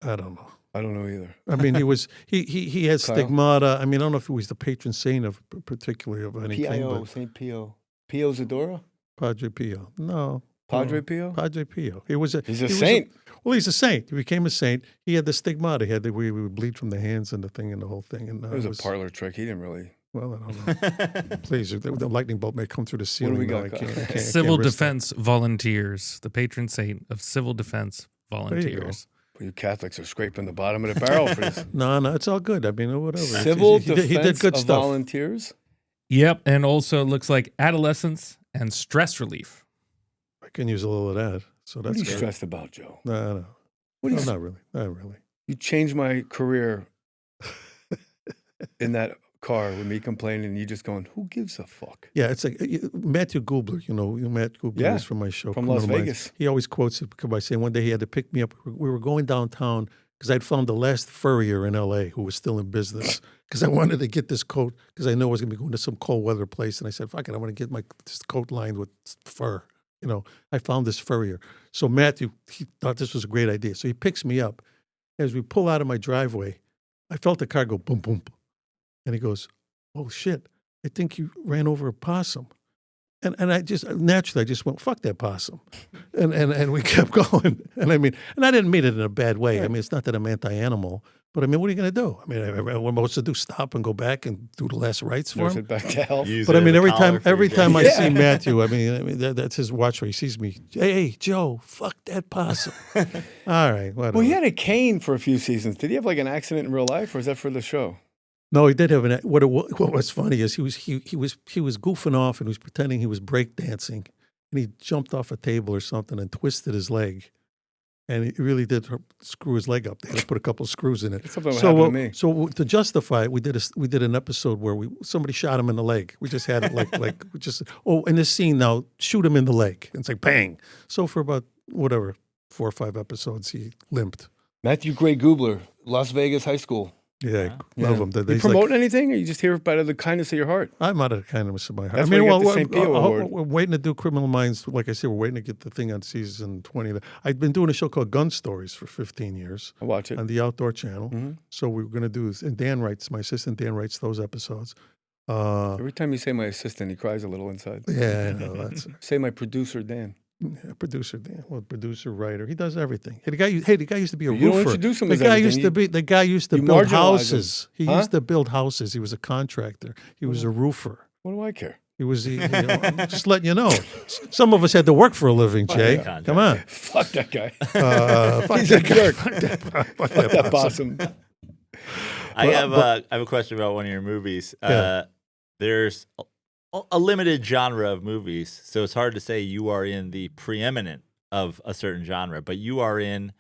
I don't know. I don't know either. I mean, he had Kyle? stigmata. I mean, I don't know if he was the patron saint of particularly of anything. Pio, But St. Pio. Pio Zadora? Padre Pio. No. Padre no. Pio? Padre Pio. He's a saint. He's a saint. He became a saint. He had the stigmata. He had we would bleed from the hands and the thing and the whole thing. And It was a parlor trick. He didn't really. Well, I don't know. Please, the lightning bolt may come through the ceiling. we though. got? I can't Civil risk that. Defense Volunteers, the patron saint of civil defense volunteers. Well, you Catholics are scraping the bottom of the barrel for this. No, it's all good. I mean, whatever. Civil he Defense did good of stuff. Volunteers? Yep, and also it looks like adolescence and stress relief. I can use a little of that. So What that's are you good. stressed about, Joe? No. What are you, Not really. Not really. You changed my career in that car with me complaining and you just going, who gives a fuck? Yeah, it's like Matthew Gubler. Matt Gubler is from my show. From Criminal Las Minds. Vegas. He always quotes it by saying one day he had to pick me up. We were going downtown because I'd found the last furrier in L.A. who was still in business because I wanted to get this coat because I know I was going to be going to some cold weather place. And I said, fuck it, I want to get this coat lined with fur. I found this furrier. So Matthew, he thought this was a great idea. So he picks me up. As we pull out of my driveway, I felt the car go boom, boom. And he goes, oh, shit, I think you ran over a possum. And I just went, fuck that possum. And we kept going. And I didn't mean it in a bad way. Right. I mean, it's not that I'm anti-animal, but I mean, what are you going to do? I mean, what am I supposed to do? Stop and go back and do the last rights for Nurse him? it back to health. But I mean, every time I see Matthew, that's his watch where he sees me. Hey, Joe, fuck that possum. All right, whatever. Well, he had a cane for a few seasons. Did he have like an accident in real life, or is that for the show? No, he did have what was funny is he was goofing off and he was pretending he was breakdancing, and he jumped off a table or something and twisted his leg, and he really did screw his leg up. They had to put a couple of screws in it. That's something that happened to me. So to justify it, we did an episode where somebody shot him in the leg. We just had it in this scene now, shoot him in the leg. And it's like bang. So for about 4 or 5 episodes, he limped. Matthew Gray Gubler, Las Vegas High School. Yeah, I love him. You promoting anything, or you just here out of the kindness of your heart? I'm out of the kindness of my heart. That's why you got the St. Pio Award. We're waiting to do Criminal Minds. Like I said, we're waiting to get the thing on season 20. I've been doing a show called Gun Stories for 15 years. I watch it on the Outdoor Channel. Mm-hmm. So we're going to do this. And Dan writes, my assistant Dan writes those episodes. Every time you say my assistant, he cries a little inside. Yeah, I know. That's Say my producer, Dan. yeah, producer Dan. Well, producer, writer. He does everything. Hey, the guy used to be a You don't roofer. introduce him The as guy anything. used to be. The guy used to You build marginalize him. houses. He Huh? used to build houses. He was a contractor. He was a roofer. What do I care? He was, I'm just letting you know. Some of us had to work for a living, Jay. Come on. Fuck that guy. Fuck He's a that guy. jerk. Fuck Fuck that possum. possum. I have a question about one of your movies. Yeah. There's a limited genre of movies, so it's hard to say you are in the preeminent of a certain genre, but you are in,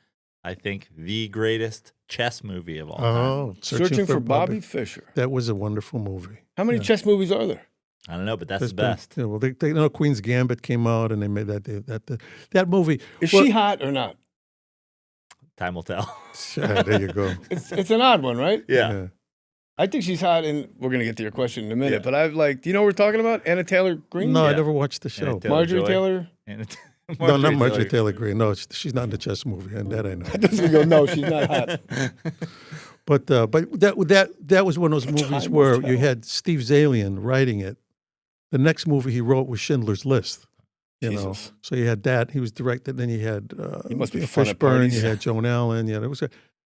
I think, the greatest chess movie of all time. Oh, Searching for Bobby Fischer. That was a wonderful movie. How many chess movies are there? I don't know, but that's There's the best. Been, yeah, well, they know Queen's Gambit came out, and they made that movie. Is well, she hot or not? Time will tell. Yeah, there you go. It's an odd one, right? Yeah. I think she's hot, and we're gonna get to your question in a minute. Yeah. But I've do you know what we're talking about? Anna Taylor Green? No, I Yeah. never watched the show. Marjorie Joy. Taylor? No, not Marjorie Taylor Greene. No, she's not in the chess movie, and that I know. Doesn't go, no, she's not hot. But that was one of those movies Time where will tell. you had Steve Zalian writing it. The next movie he wrote was Schindler's List. You know, Jesus. so you had that. He was directed. Then you had He must be fun at Fishburne. parties. You had Joan Allen. Yeah,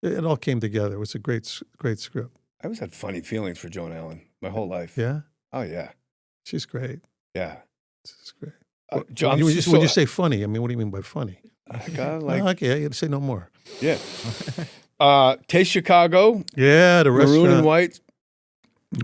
it all came together. It was a great script. I always had funny feelings for Joan Allen my whole life. Yeah, Oh, yeah. she's great. Yeah. She's great. John, When you say funny, I mean, what do you mean by funny? Okay, you had to say no more. yeah. Taste Chicago, Yeah, the restaurant. Maroon and White,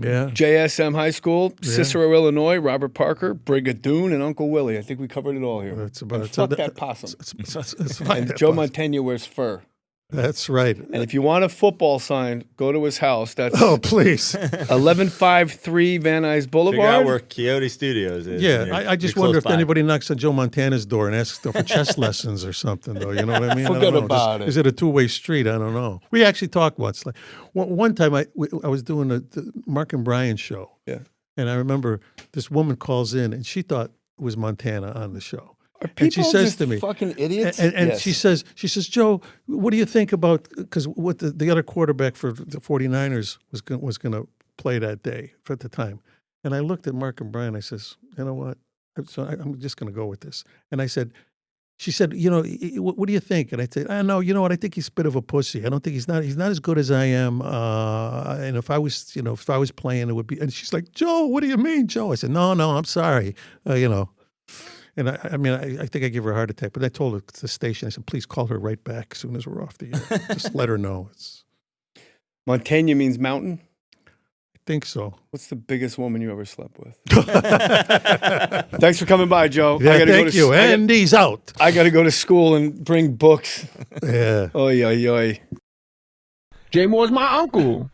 Yeah. JSM High School, Yeah. Cicero, Illinois, Robert Parker, Brigadoon, and Uncle Willie. I think we covered it all here. That's about And it. fuck that possum. It's fine. And Joe Mantegna wears fur. That's right. And if you want a football sign, go to his house. That's Oh, please. 1153 Van Nuys Figure out Boulevard. where Coyote Studios is. Yeah, and you're- I just you're wonder close if by. anybody knocks on Joe Montana's door and asks them for chess lessons or something, though. You know what I mean? I don't Forget know. about it. Is it a two-way street? I don't know. We actually talked once. Like one time, I was doing the Mark and Brian show. Yeah. And I remember this woman calls in, and she thought it was Montana on the show. Are And she people says just to me, fucking idiots? and Yes. she says, Joe, what do you think about, because what the other quarterback for the 49ers was going to play that day at the time. And I looked at Mark and Brian, I says, you know what? I'm just going to go with this. And she said, you know, what do you think? And I said, I know, you know what? I think he's a bit of a pussy. I don't think he's not as good as I am. And if I was playing, it would be, and she's like, Joe, what do you mean, Joe? I said, no, I'm sorry. You know. And I think I gave her a heart attack, but I told her at the station, I said, please call her right back as soon as we're off the air. Just let her know. Mantegna means mountain. I think so. What's the biggest woman you ever slept with? Thanks for coming by, Joe. Yeah, I gotta thank you. And he's out. I got to go to school and bring books. Yeah. Oy, oy, oy. Jay Mohr's my uncle.